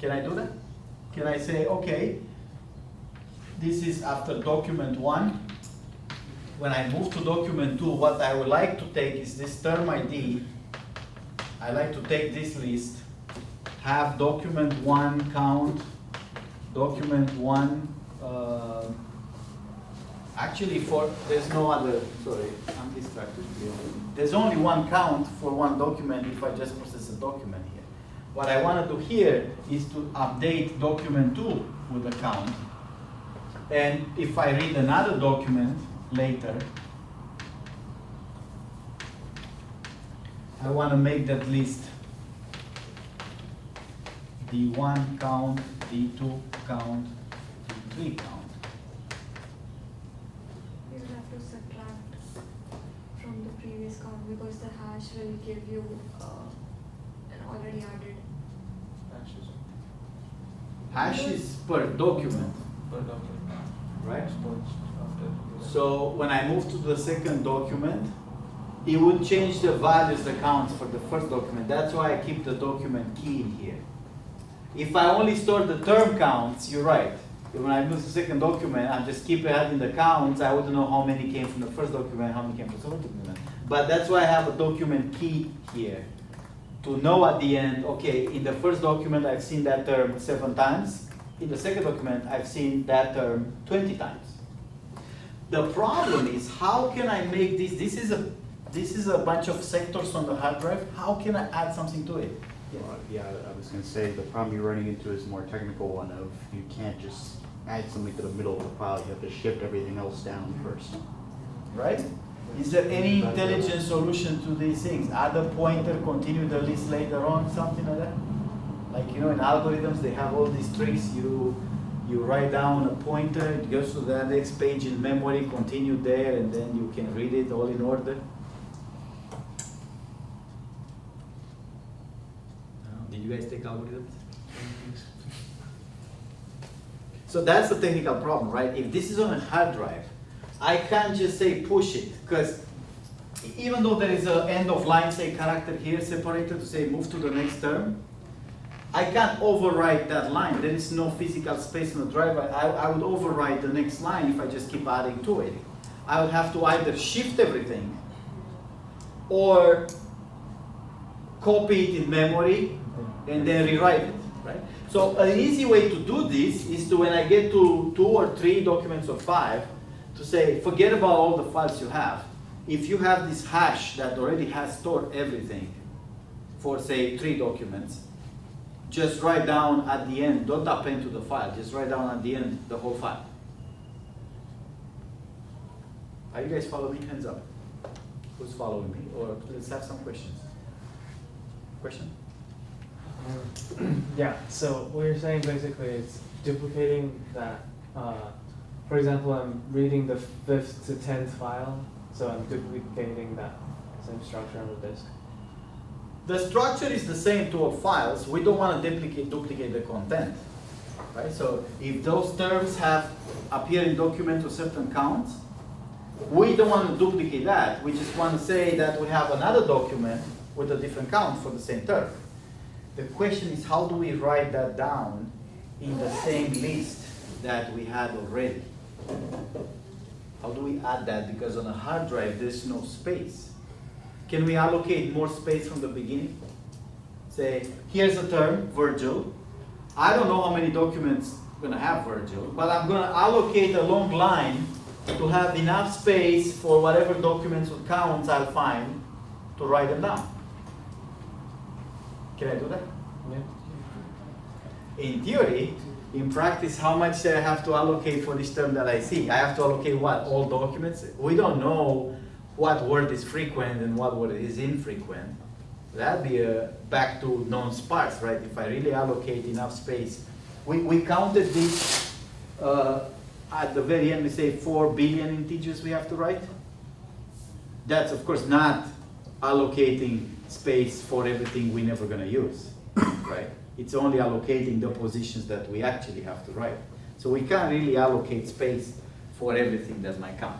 Can I do that? Can I say, okay, this is after document 1. When I move to document 2, what I would like to take is this term ID. I like to take this list, have document 1 count, document 1 Actually, there's no other, sorry, I'm distracted. There's only one count for one document if I just process a document here. What I want to do here is to update document 2 with a count. And if I read another document later, I want to make that list D1 count, D2 count, D3 count. You will have to subtract from the previous count because the hash will give you an already added. Hashes Hash is per document, per document. right? After. So when I move to the second document, it would change the values, the counts for the first document. That's why I keep the document key in here. If I only store the term counts, you're right. When I move to the second document, I just keep adding the counts. I wouldn't know how many came from the first document, how many came from the second document. But that's why I have a document key here. To know at the end, okay, in the first document I've seen that term 7 times. In the second document I've seen that term 20 times. The problem is, how can I make this? This is a bunch of sectors on the hard drive. How can I add something to it? Well, yeah, I was gonna say, the problem you're running into is a more technical one of, you can't just add something to the middle of the file, you have to shift everything else down first. Right? Is there any intelligent solution to these things? Add a pointer, continue the list later on, something like that? Like, you know, in algorithms, they have all these tricks. You write down a pointer, it goes to the next page in memory, continue there, and then you can read it all in order. Did you guys take algorithms? So that's the technical problem, right? If this is on a hard drive, I can't just say push it, because even though there is an end of line, say character here separated to say move to the next term, I can't overwrite that line. There is no physical space on the drive. I would overwrite the next line if I just keep adding to it. I would have to either shift everything or copy it in memory and then rewrite it, right? So an easy way to do this is to, when I get to 2 or 3 documents of 5, to say, forget about all the files you have. If you have this hash that already has stored everything for, say, 3 documents, just write down at the end, don't append to the file, just write down at the end the whole file. Are you guys following me? Hands up. Who's following me? Or let's have some questions. Question? Yeah, so what you're saying basically is duplicating that, for example, I'm reading the 5th to 10th file, so I'm duplicating that same structure on the disk. The structure is the same to all files. We don't want to duplicate the content, right? So if those terms have appeared in document to certain counts, we don't want to duplicate that. We just want to say that we have another document with a different count for the same term. The question is, how do we write that down in the same list that we had already? How do we add that? Because on a hard drive, there's no space. Can we allocate more space from the beginning? Say, here's a term, Virgil. I don't know how many documents I'm going to have Virgil, but I'm going to allocate a long line to have enough space for whatever documents with counts I'll find to write them down. Can I do that? Yeah. In theory. In practice, how much do I have to allocate for this term that I see? I have to allocate what? All documents? We don't know what word is frequent and what word is infrequent. That'd be back to non-sparse, right? If I really allocate enough space. We counted this at the very end, we say 4 billion integers we have to write. That's of course not allocating space for everything we're never gonna use, right? It's only allocating the positions that we actually have to write. So we can't really allocate space for everything that might come.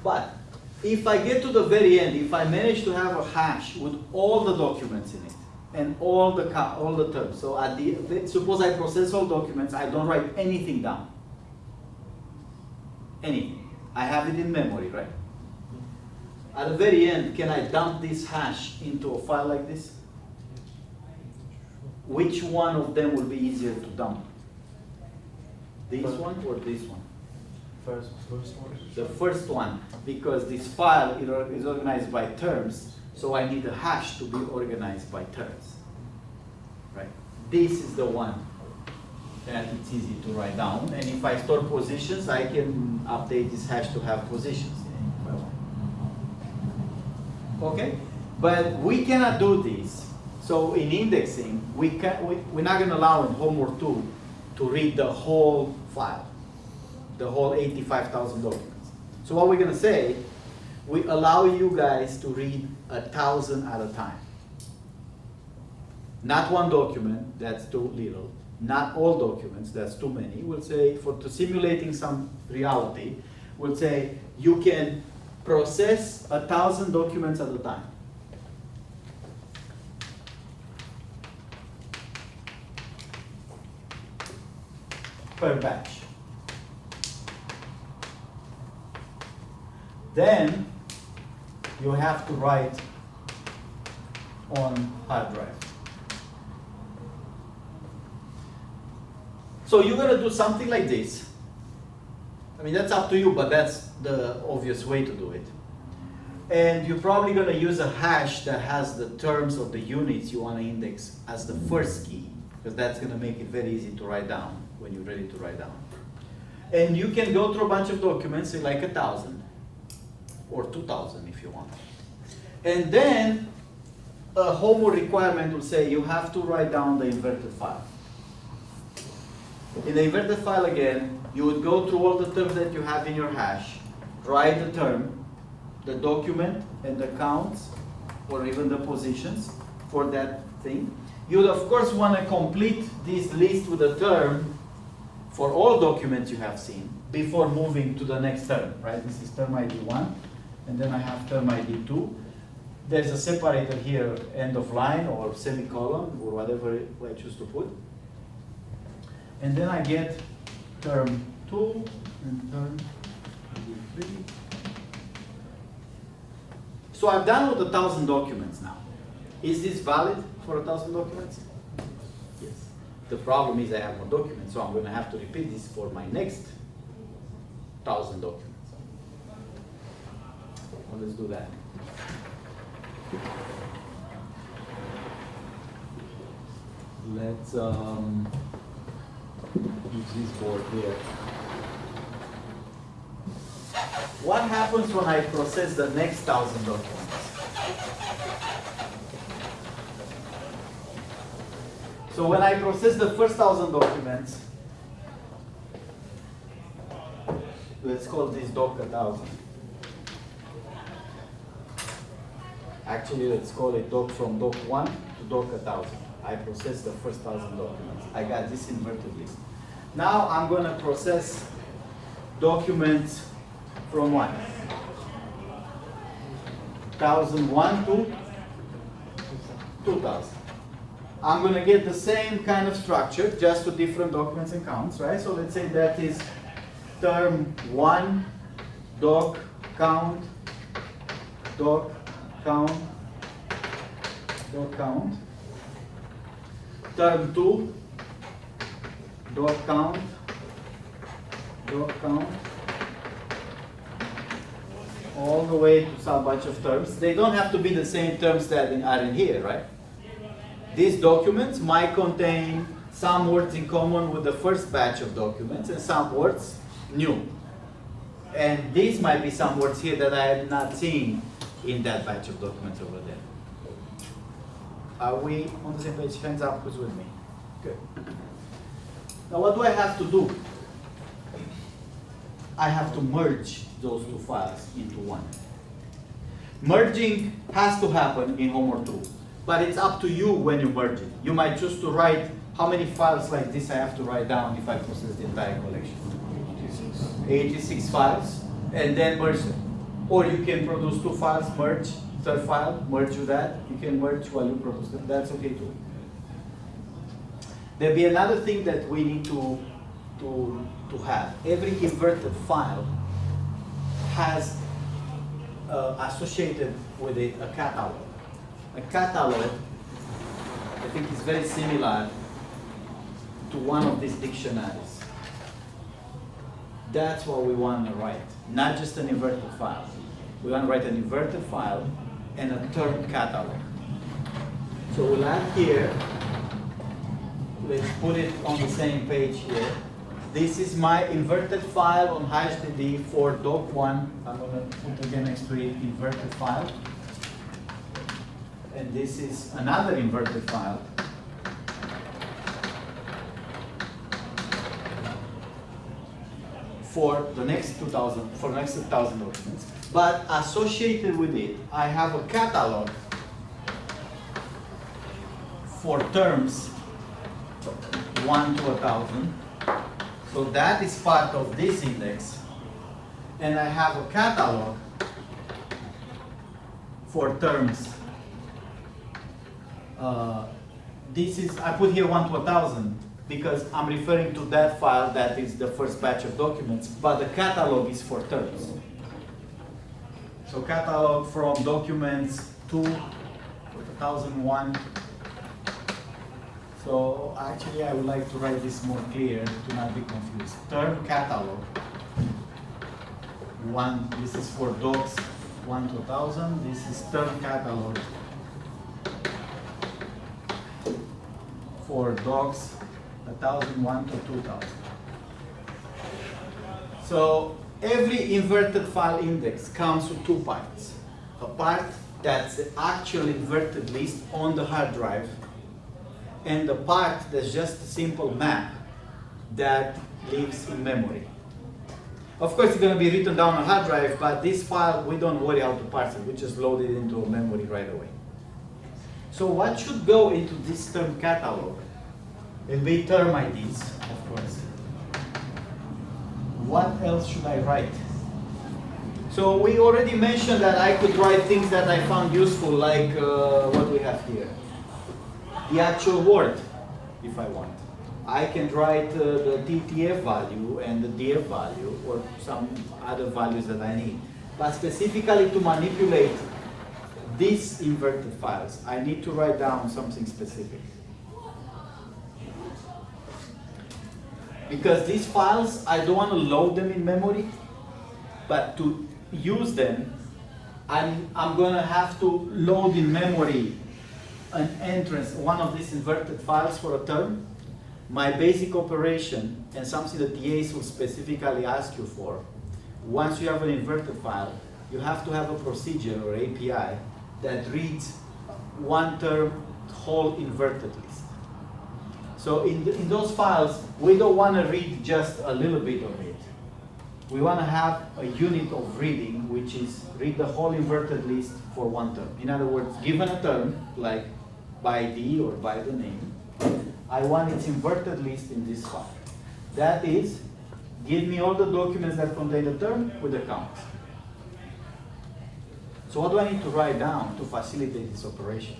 But if I get to the very end, if I manage to have a hash with all the documents in it and all the terms, so at the suppose I process all documents, I don't write anything down. Anything. I have it in memory, right? At the very end, can I dump this hash into a file like this? Which one of them will be easier to dump? This one or this one? first. The first one, because this file is organized by terms, so I need a hash to be organized by terms. Right? This is the one that it's easy to write down, and if I store positions, I can update this hash to have positions in it if I want. Okay? But we cannot do this. So in indexing, we're not going to allow in homework 2 to read the whole file, the whole 85,000 documents. So what we're going to say, we allow you guys to read 1,000 at a time. Not one document, that's too little. Not all documents, that's too many. We'll say, to simulating some reality, we'll say you can process 1,000 documents at a time. Per batch. Then you have to write on hard drive. So you're going to do something like this. I mean, that's up to you, but that's the obvious way to do it. And you're probably going to use a hash that has the terms of the units you want to index as the first key, because that's going to make it very easy to write down when you're ready to write down. And you can go through a bunch of documents, say like 1,000 or 2,000 if you want. And then a homework requirement will say you have to write down the inverted file. In the inverted file again, you would go through all the terms that you have in your hash, write the term, the document, and the counts, or even the positions for that thing. You would of course want to complete this list with a term for all documents you have seen before moving to the next term, right? This is term ID 1, and then I have term ID 2. There's a separator here, end of line or semicolon or whatever I choose to put. And then I get term 2 and term 3. So I've done with 1,000 documents now. Is this valid for 1,000 documents? Yes. The problem is I have more documents, so I'm going to have to repeat this for my next 1,000 documents. Well, let's do that. Let's use this board here. What happens when I process the next 1,000 documents? So when I process the first 1,000 documents, let's call this doc 1,000. Actually, let's call it doc from doc 1 to doc 1,000. I processed the first 1,000 documents. I got this inverted list. Now I'm going to process documents from what? 1,001 to 2,000. I'm going to get the same kind of structure, just with different documents and counts, right? So let's say that is term 1, doc, count, doc, count, doc, count. Term 2, doc, count, doc, count. All the way to some bunch of terms. They don't have to be the same terms that are in here, right? These documents might contain some words in common with the first batch of documents and some words new. And these might be some words here that I have not seen in that batch of documents over there. Are we on the same page? Hands up, who's with me? Good. Now what do I have to do? I have to merge those two files into one. Merging has to happen in homework 2, but it's up to you when you merge it. You might choose to write how many files like this I have to write down if I process the entire collection. 86 files, and then merge them. Or you can produce 2 files, merge, third file, merge with that. You can merge while you produce them. That's okay too. There'll be another thing that we need to have. Every inverted file has associated with it a catalog. A catalog, I think, is very similar to one of these dictionaries. That's what we want to write, not just an inverted file. We want to write an inverted file and a term catalog. So we'll add here, let's put it on the same page here. This is my inverted file on HDD for doc1. I'm going to put again next to it inverted file. And this is another inverted file for the next 2,000 documents. But associated with it, I have a catalog for terms 1 to 1,000. So that is part of this index. And I have a catalog for terms. This is, I put here 1 to 1,000 because I'm referring to that file that is the first batch of documents, but the catalog is for terms. So catalog from documents 2 to 1,001. So actually I would like to write this more clear to not be confused. Term catalog 1, this is for docs 1 to 1,000. This is term catalog for docs 1,001 to 2,000. So every inverted file index comes with two parts. A part that's the actual inverted list on the hard drive, and the part that's just a simple map that lives in memory. Of course, it's going to be written down on a hard drive, but this file, we don't worry how to parse it. We just load it into a memory right away. So what should go into this term catalog? It'll be term IDs, of course. What else should I write? So we already mentioned that I could write things that I found useful, like what we have here. The actual word, if I want. I can write the TTF value and the DF value, or some other values that I need. But specifically to manipulate these inverted files, I need to write down something specific. Because these files, I don't want to load them in memory, but to use them, I'm going to have to load in memory an entrance, one of these inverted files for a term, my basic operation, and something that the ACE will specifically ask you for. Once you have an inverted file, you have to have a procedure or API that reads one term whole inverted list. So in those files, we don't want to read just a little bit of it. We want to have a unit of reading, which is read the whole inverted list for one term. In other words, given a term, like by ID or by the name, I want its inverted list in this file. That is, give me all the documents that contain the term with the counts. So what do I need to write down to facilitate this operation?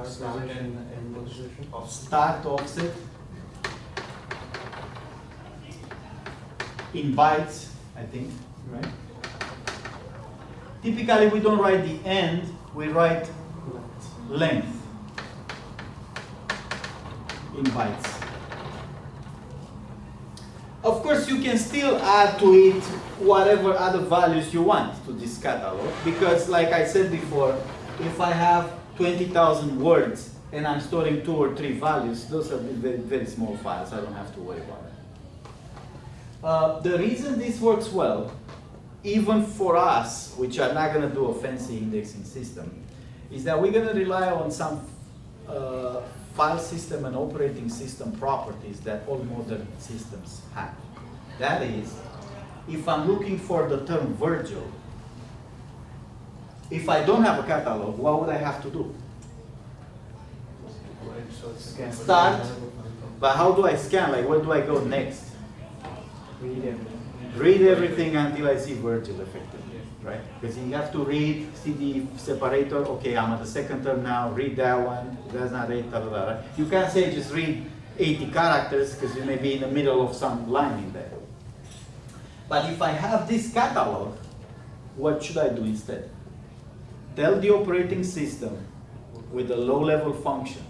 Start and end position. Start offset in bytes, I think, right? Typically, we don't write the end, we write length in bytes. Of course, you can still add to it whatever other values you want to this catalog, because like I said before, if I have 20,000 words and I'm storing 2 or 3 values, those are very, very small files. I don't have to worry about it. The reason this works well, even for us, which are not going to do a fancy indexing system, is that we're going to rely on some file system and operating system properties that all modern systems have. That is, if I'm looking for the term Virgil, if I don't have a catalog, what would I have to do? Start, but how do I scan? Like, where do I go next? Read everything. Read everything until I see Virgil, effectively, right? Because you have to read, see the separator. Okay, I'm at the second term now. Read that one. That's not it. Right? You can't say just read 80 characters because you may be in the middle of some line in there. But if I have this catalog, what should I do instead? Tell the operating system with a low-level function.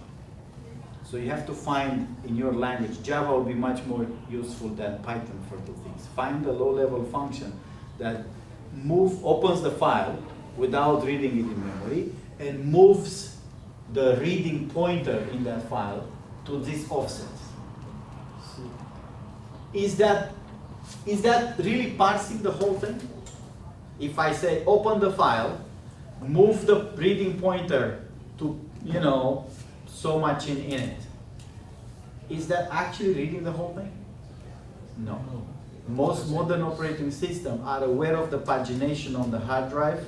So you have to find in your language, Java will be much more useful than Python for two things. Find a low-level function that opens the file without reading it in memory and moves the reading pointer in that file to this offset. Is that really parsing the whole thing? If I say open the file, move the reading pointer to, so much in it, is that actually reading the whole thing? No. Most modern operating systems are aware of the pagination on the hard drive,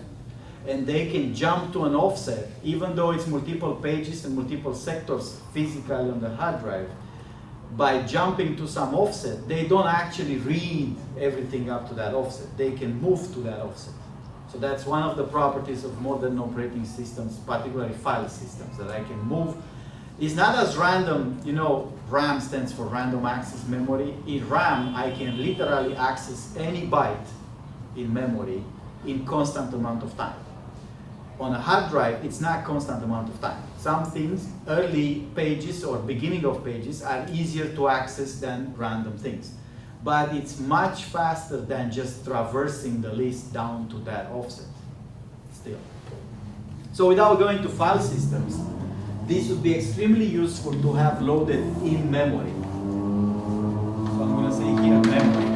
and they can jump to an offset, even though it's multiple pages and multiple sectors physically on the hard drive. By jumping to some offset, they don't actually read everything up to that offset. They can move to that offset. So that's one of the properties of modern operating systems, particularly file systems, that I can move. It's not as random, RAM stands for random access memory. In RAM, I can literally access any byte in memory in constant amount of time. On a hard drive, it's not constant amount of time. Some things, early pages or beginning of pages, are easier to access than random things. But it's much faster than just traversing the list down to that offset, still. So without going to file systems, this would be extremely useful to have loaded in memory. So I'm going to say here memory.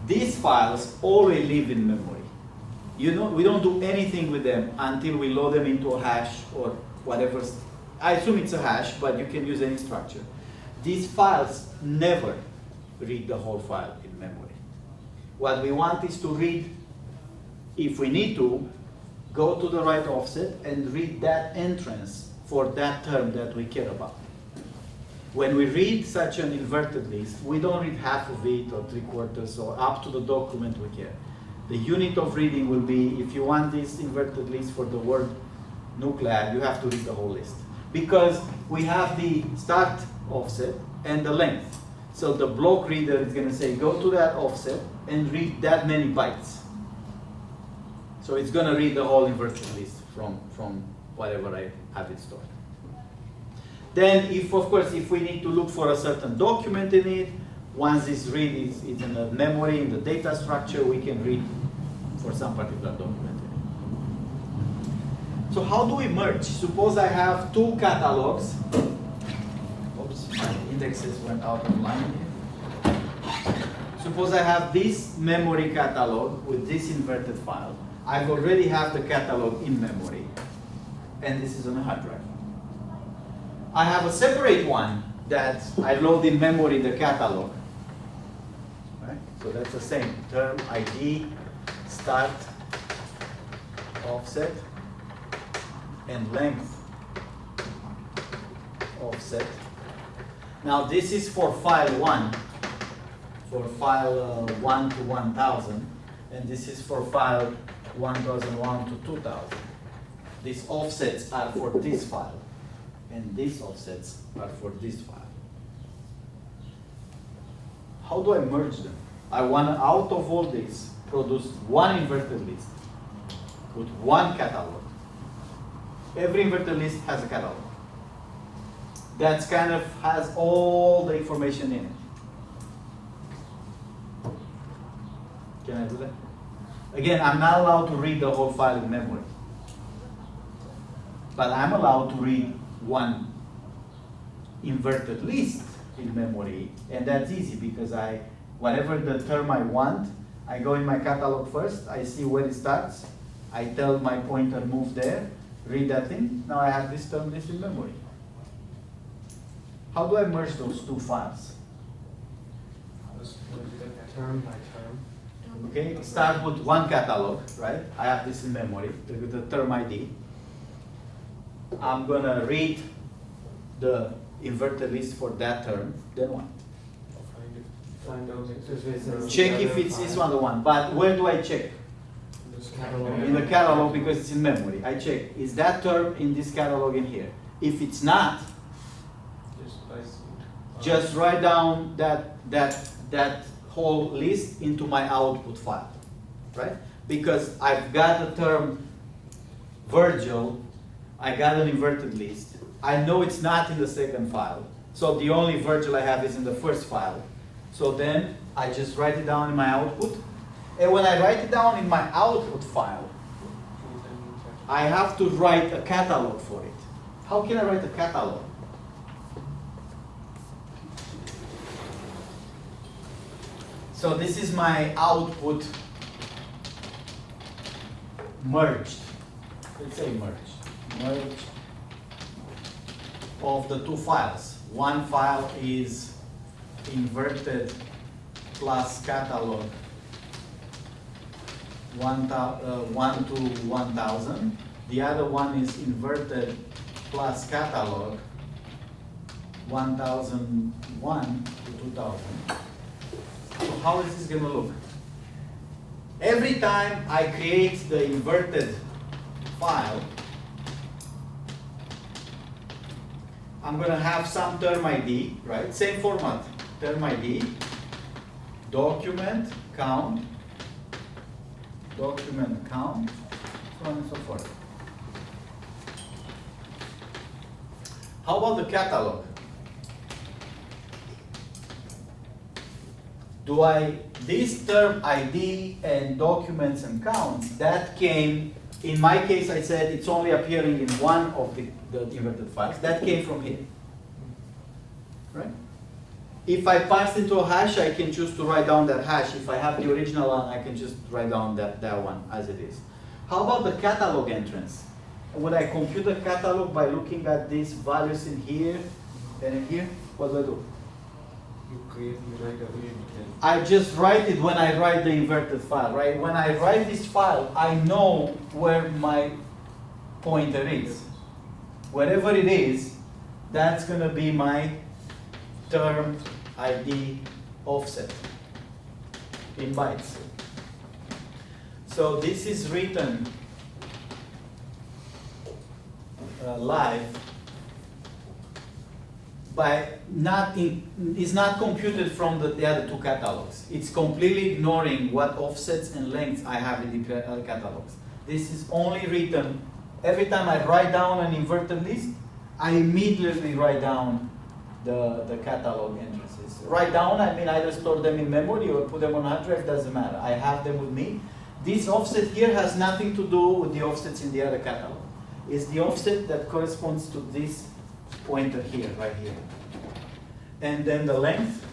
These files always live in memory. We don't do anything with them until we load them into a hash or whatever. I assume it's a hash, but you can use any structure. These files never read the whole file in memory. What we want is to read, if we need to, go to the right offset and read that entrance for that term that we care about. When we read such an inverted list, we don't read half of it or 3/4 or up to the document we care. The unit of reading will be, if you want this inverted list for the word nuclear, you have to read the whole list. Because we have the start offset and the length. So the block reader is going to say, go to that offset and read that many bytes. So it's going to read the whole inverted list from whatever I have it stored. Then, of course, if we need to look for a certain document in it, once it's read, it's in the memory, in the data structure, we can read for some particular document in it. So how do we merge? Suppose I have two catalogs. Oops, my indexes went out of line here. Suppose I have this memory catalog with this inverted file. I already have the catalog in memory, and this is on a hard drive. I have a separate one that I load in memory the catalog. Right? So that's the same. Term, ID, start, offset, and length, offset. Now this is for file 1, for file 1 to 1000, and this is for file 1001 to 2000. These offsets are for this file, and these offsets are for this file. How do I merge them? I want to, out of all this, produce one inverted list with one catalog. Every inverted list has a catalog. That kind of has all the information in it. Can I do that? Again, I'm not allowed to read the whole file in memory. But I'm allowed to read one inverted list in memory, and that's easy because whatever the term I want, I go in my catalog first, I see where it starts, I tell my pointer move there, read that thing, now I have this term list in memory. How do I merge those two files? Term by term. Okay, start with one catalog, right? I have this in memory with the term ID. I'm gonna read the inverted list for that term, then what? Find those. Check if it's this one the one, but where do I check? Catalog. In the catalog because it's in memory. I check, is that term in this catalog in here? If it's not, just write down that whole list into my output file, right? because I've got the term Virgil, I got an inverted list. I know it's not in the second file, so the only Virgil I have is in the first file. So then I just write it down in my output. And when I write it down in my output file, I have to write a catalog for it. How can I write a catalog? So this is my output merged. Let's say merged. Merged of the two files. One file is inverted plus catalog 1 to 1000. The other one is inverted plus catalog 1001 to 2000. So how is this going to look? Every time I create the inverted file, I'm going to have some term ID, right? Same format. Term ID, document count, so on and so forth. How about the catalog? This term ID and documents and counts, that came, in my case I said it's only appearing in one of the inverted files. That came from here, right? If I pass into a hash, I can choose to write down that hash. If I have the original one, I can just write down that one as it is. How about the catalog entrance? Would I compute the catalog by looking at these values in here and in here? What do I do? You write every I just write it when I write the inverted file, right? When I write this file, I know where my pointer is. Wherever it is, that's going to be my term ID offset in bytes. So this is written live, but it's not computed from the other two catalogs. It's completely ignoring what offsets and lengths I have in the other catalogs. This is only written, every time I write down an inverted list, I immediately write down the catalog entrances. Write down, I mean either store them in memory or put them on hard drive, doesn't matter. I have them with me. This offset here has nothing to do with the offsets in the other catalog. It's the offset that corresponds to this pointer here, right here. And then the length,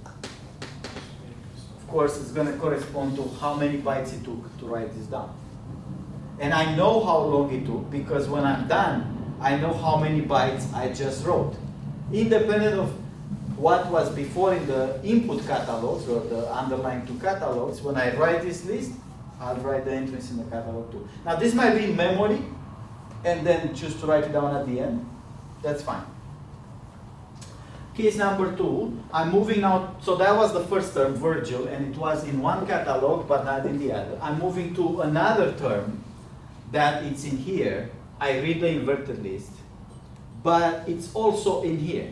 of course, is going to correspond to how many bytes it took to write this down. And I know how long it took because when I'm done, I know how many bytes I just wrote. Independent of what was before in the input catalogs or the underlying two catalogs, when I write this list, I'll write the entries in the catalog too. Now this might be in memory, and then choose to write it down at the end. That's fine. Case number 2, I'm moving now, so that was the first term, Virgil, and it was in one catalog but not in the other. I'm moving to another term that it's in here. I read the inverted list, but it's also in here.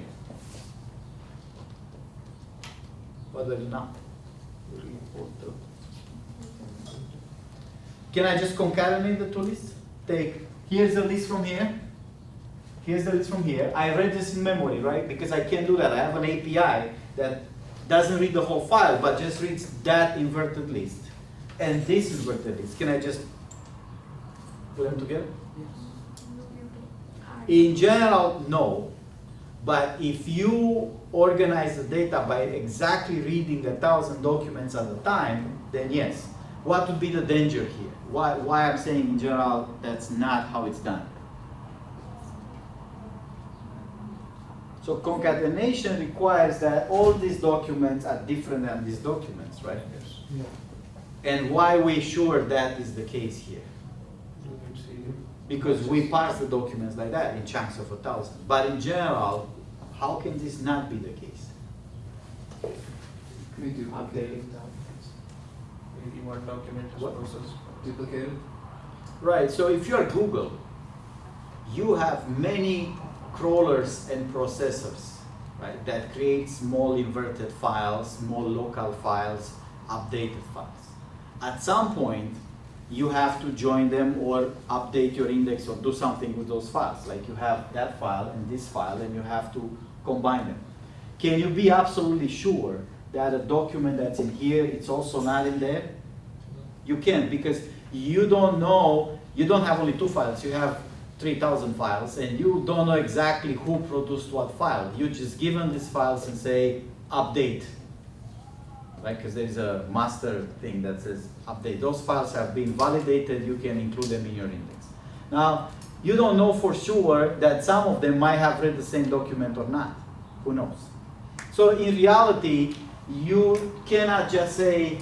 What do I do now? Can I just concatenate the two lists? Here's the list from here. Here's the list from here. I read this in memory, right? Because I can't do that. I have an API that doesn't read the whole file, but just reads that inverted list. And this inverted list. Can I just put them together? In general, no. But if you organize the data by exactly reading 1,000 documents at a time, then yes. What would be the danger here? Why I'm saying in general that's not how it's done. So concatenation requires that all these documents are different than these documents, right? Yes. Yeah. And why we sure that is the case here? Because we parse the documents like that in chunks of 1,000. But in general, how can this not be the case? We do Updating documents. Maybe one document is What? processed. duplicated. Right, so if you're Google, you have many crawlers and processors, right, that create small inverted files, small local files, updated files. At some point, you have to join them or update your index or do something with those files. Like you have that file and this file and you have to combine them. Can you be absolutely sure that a document that's in here, it's also not in there? You can't, because you don't know, you don't have only 2 files, you have 3,000 files, and you don't know exactly who produced what file. You just give them these files and say, update. Right, because there is a master thing that says update. Those files have been validated, you can include them in your index. Now, you don't know for sure that some of them might have read the same document or not. Who knows? So in reality, you cannot just say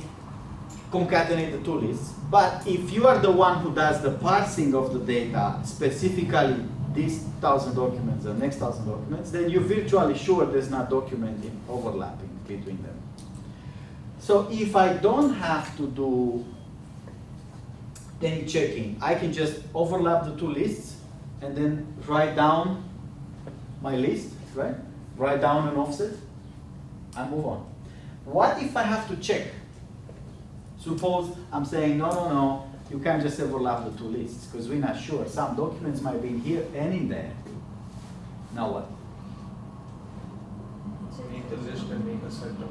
concatenate the 2 lists, but if you are the one who does the parsing of the data, specifically these 1,000 documents, the next 1,000 documents, then you're virtually sure there's not documenting overlapping between them. So if I don't have to do any checking, I can just overlap the 2 lists and then write down my list, right? Write down an offset and move on. What if I have to check? Suppose I'm saying, no, you can't just overlap the 2 lists because we're not sure. Some documents might be in here and in there. Now what? Make the list and make a set of.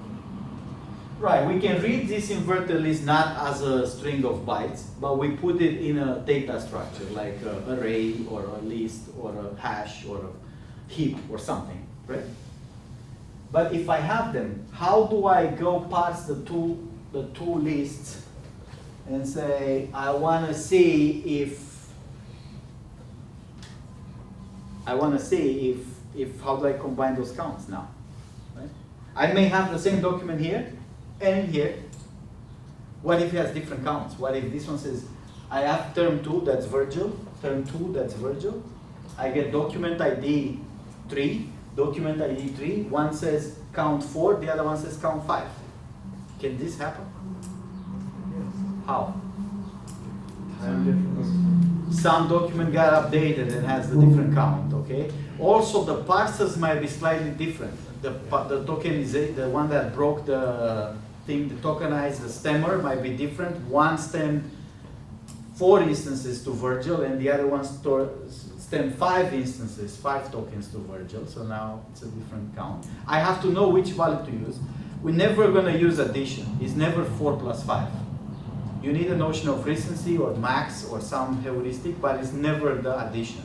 Right, we can read this inverted list not as a string of bytes, but we put it in a data structure like an array or a list or a hash or a heap or something, right? But if I have them, how do I go past the two lists and say, I want to see if how do I combine those counts now? Right? I may have the same document here and here. What if it has different counts? What if this one says, I have term 2, that's Virgil, term 2, that's Virgil. I get document ID 3, document ID 3, one says count 4, the other one says count 5. Can this happen? How? Time difference. Some document got updated and has the different count, okay? Also, the parsers might be slightly different. The token is the one that broke the thing, the tokenized, the stemmer might be different. One stemmed 4 instances to Virgil and the other one stemmed 5 instances, 5 tokens to Virgil. So now it's a different count. I have to know which value to use. We're never going to use addition. It's never 4 plus 5. You need a notion of recency or max or some heuristic, but it's never the addition.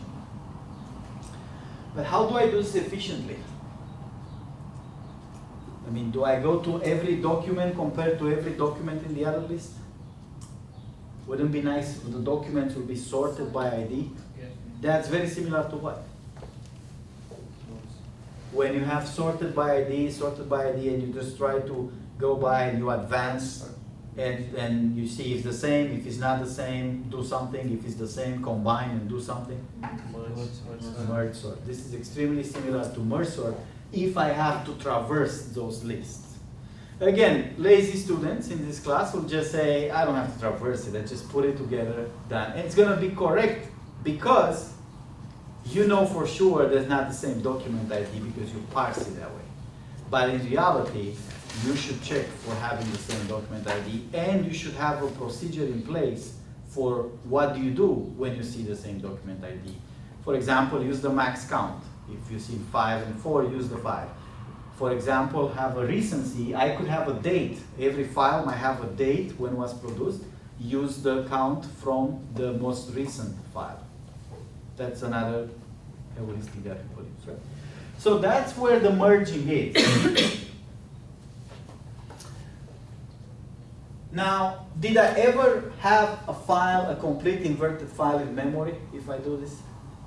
But how do I do this efficiently? I mean, do I go to every document compared to every document in the other list? Wouldn't it be nice if the documents would be sorted by ID? That's very similar to what? When you have sorted by ID, and you just try to go by and you advance and you see if it's the same, if it's not the same, do something, if it's the same, combine and do something. Merge sort. This is extremely similar to merge sort if I have to traverse those lists. Again, lazy students in this class will just say, I don't have to traverse it, I just put it together, done. And it's going to be correct because you know for sure there's not the same document ID because you parse it that way. But in reality, you should check for having the same document ID and you should have a procedure in place for what do you do when you see the same document ID. For example, use the max count. If you see 5 and 4, use the 5. For example, have a recency. I could have a date. Every file might have a date when it was produced. Use the count from the most recent file. That's another heuristic that people use, right? So that's where the merging is. Now, did I ever have a file, a complete inverted file in memory if I do this?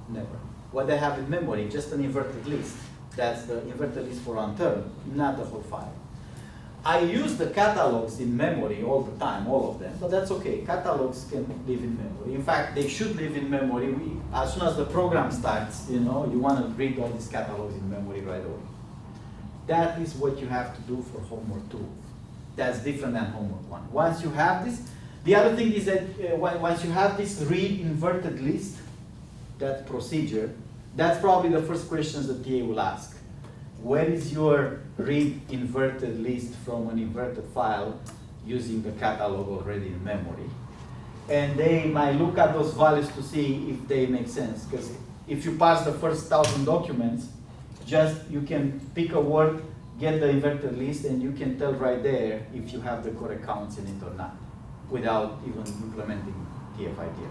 Never. What I have in memory, just an inverted list. That's the inverted list for unturned, not the whole file. I use the catalogs in memory all the time, all of them, but that's okay. Catalogs can live in memory. In fact, they should live in memory. As soon as the program starts, you want to read all these catalogs in memory right away. That is what you have to do for homework 2. That's different than homework 1. Once you have this, the other thing is that once you have this read inverted list, that procedure, that's probably the first questions the TA will ask. Where is your read inverted list from an inverted file using the catalog already in memory? and they might look at those values to see if they make sense. Because if you pass the first 1,000 documents, just you can pick a word, get the inverted list, and you can tell right there if you have the correct counts in it or not, without even implementing TF-IDF.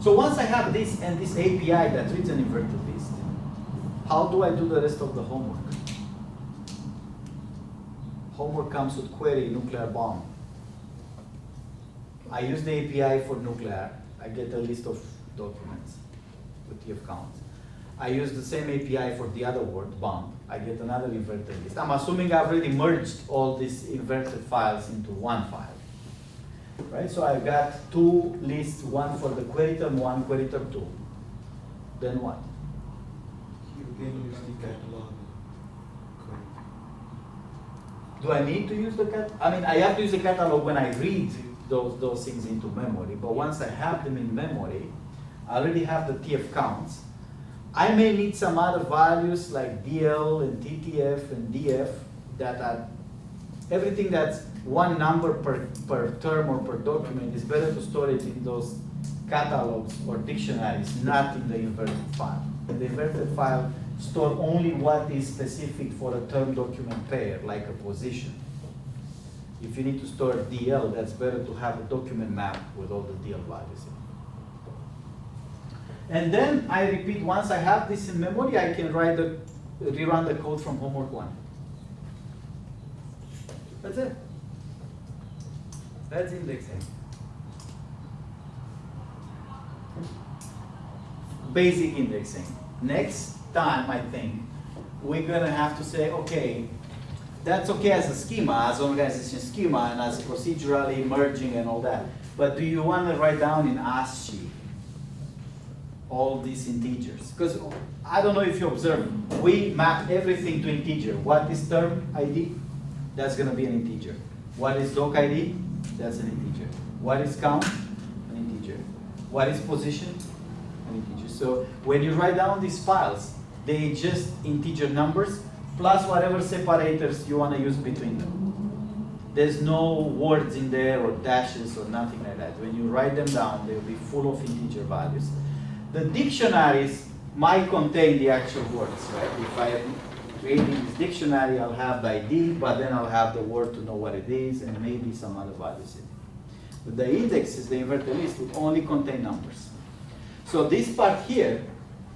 So once I have this and this API that reads an inverted list, how do I do the rest of the homework? Homework comes with query nuclear bomb. I use the API for nuclear. I get a list of documents with TF counts. I use the same API for the other word, bomb. I get another inverted list. I'm assuming I've already merged all these inverted files into one file. Right, so I've got two lists, one for the query term 1, query term 2. Then what? You can use the catalog. Do I need to use the cat? I mean, I have to use the catalog when I read those things into memory, but once I have them in memory, I already have the TF counts. I may need some other values like DL and TTF and DF that are, everything that's one number per term or per document is better to store it in those catalogs or dictionaries, not in the inverted file. In the inverted file, store only what is specific for a term document pair, like a position. If you need to store DL, that's better to have a document map with all the DL values in it. And then I repeat, once I have this in memory, I can rerun the code from homework 1. That's it. That's indexing. Basic indexing. Next time, I think, we're gonna have to say, okay, that's okay as a schema, as long as it's a schema and as procedurally merging and all that. But do you want to write down in ASCII all these integers? Because I don't know if you observe, we map everything to integer. What is term ID? That's gonna be an integer. What is doc ID? That's an integer. What is count? An integer. What is position? An integer. So when you write down these files, they just integer numbers plus whatever separators you want to use between them. There's no words in there or dashes or nothing like that. When you write them down, they'll be full of integer values. The dictionaries might contain the actual words, right? If I am creating this dictionary, I'll have the ID, but then I'll have the word to know what it is and maybe some other values in it. But the indexes, the inverted list, will only contain numbers. So this part here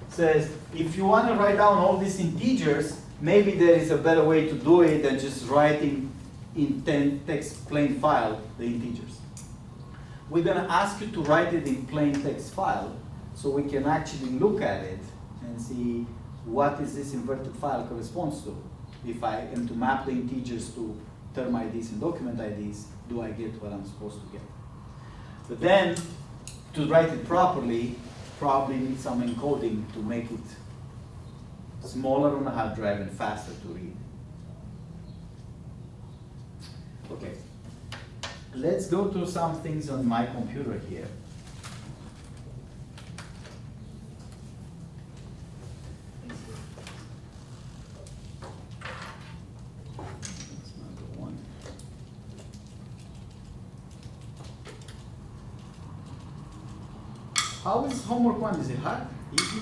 says, if you want to write down all these integers, maybe there is a better way to do it than just writing in text plain file the integers. We're going to ask you to write it in plain text file so we can actually look at it and see what is this inverted file corresponds to. If I am to map the integers to term IDs and document IDs, do I get what I'm supposed to get? But then, to write it properly, probably need some encoding to make it smaller on the hard drive and faster to read. Okay, let's go to some things on my computer here. That's number one. How is homework 1? Is it hard? Easy?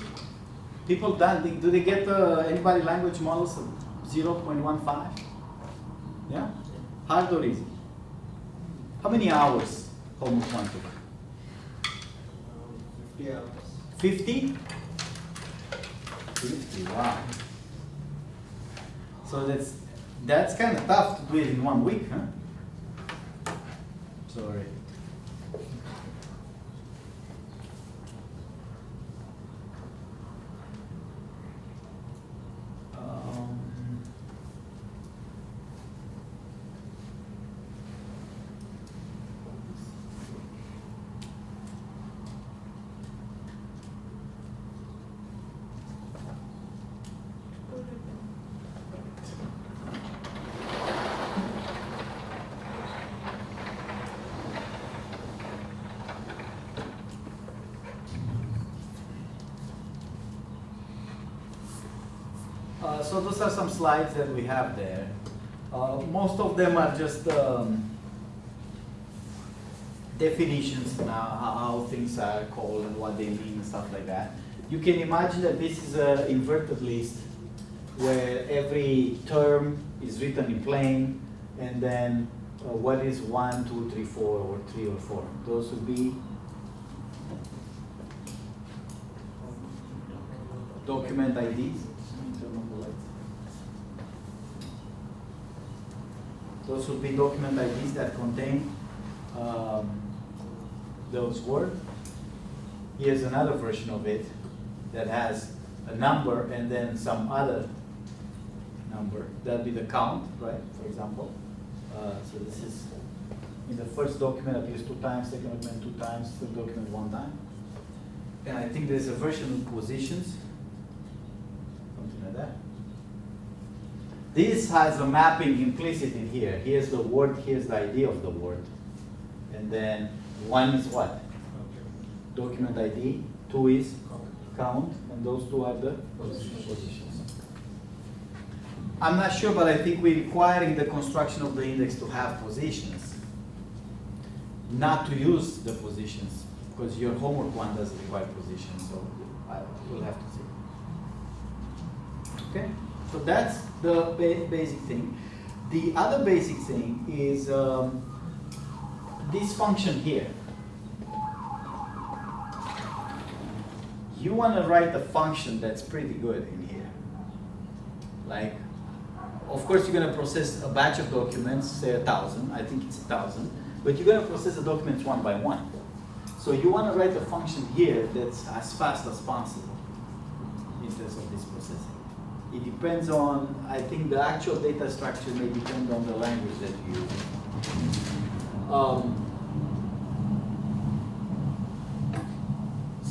People done, do they get anybody language models of 0.15? Yeah? Hard or easy? How many hours homework 1 took? 50 hours. 50? 50, wow. So that's kind of tough to do it in 1 week, huh? Sorry. So those are some slides that we have there. Most of them are just definitions and how things are called and what they mean and stuff like that. You can imagine that this is an inverted list where every term is written in plain, and then what is 1, 2, 3, 4, or 3 or 4. Those would be document IDs. Those would be document IDs that contain those words. Here's another version of it that has a number and then some other number. That'd be the count, right, for example. So this is, in the first document appears 2 times, second document 2 times, third document 1 time. And I think there's a version of positions, something like that. This has a mapping implicit in here. Here's the word, here's the idea of the word. And then 1 is what? Document ID, 2 is count, and those 2 are the positions. I'm not sure, but I think we're requiring the construction of the index to have positions, not to use the positions, because your homework one doesn't require positions, so we'll have to see. Okay, so that's the basic thing. The other basic thing is this function here. You want to write a function that's pretty good in here. Like, of course, you're going to process a batch of documents, say 1,000. I think it's 1,000. But you're going to process the documents one by one. So you want to write a function here that's as fast as possible in terms of this processing. It depends on, I think the actual data structure may depend on the language that you use.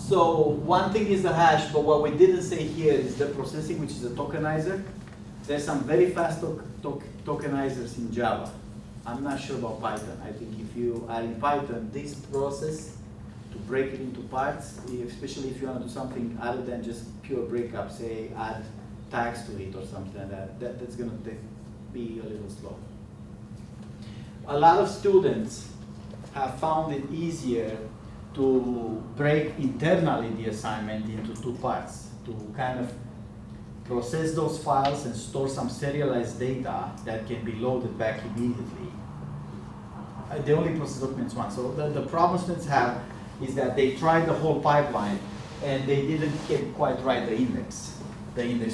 So one thing is the hash, but what we didn't say here is the processing, which is a tokenizer. There's some very fast tokenizers in Java. I'm not sure about Python. I think if you are in Python, this process to break it into parts, especially if you want to do something other than just pure breakup, say add tags to it or something like that, that's going to be a little slow. A lot of students have found it easier to break internally the assignment into 2 parts, to kind of process those files and store some serialized data that can be loaded back immediately. They only process documents once. So the problem students have is that they tried the whole pipeline and they didn't get quite right the index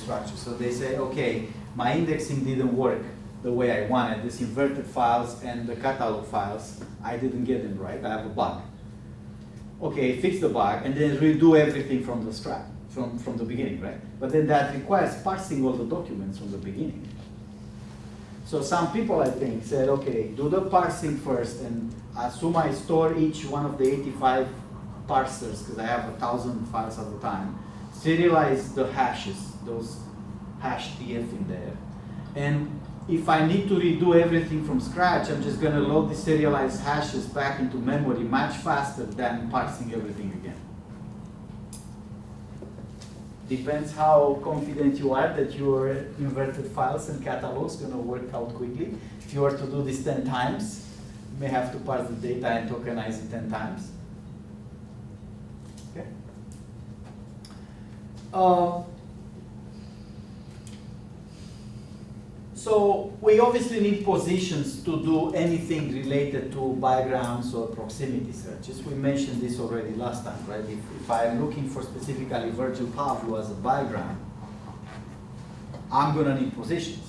structure. So they say, okay, my indexing didn't work the way I wanted. This inverted files and the catalog files, I didn't get them right. I have a bug. Okay, fix the bug and then redo everything from the scratch, from the beginning, right? But then that requires parsing all the documents from the beginning. So some people, I think, said, okay, do the parsing first and assume I store each one of the 85 parsers, because I have 1,000 files at a time, serialize the hashes, those hash TF in there. And if I need to redo everything from scratch, I'm just going to load the serialized hashes back into memory much faster than parsing everything again. Depends how confident you are that your inverted files and catalogs going to work out quickly. If you were to do this 10 times, you may have to parse the data and tokenize it 10 times. Okay. So we obviously need positions to do anything related to bigrams or proximity searches. We mentioned this already last time, right? If I'm looking for specifically Virgil Pavlou as a bigram, I'm going to need positions.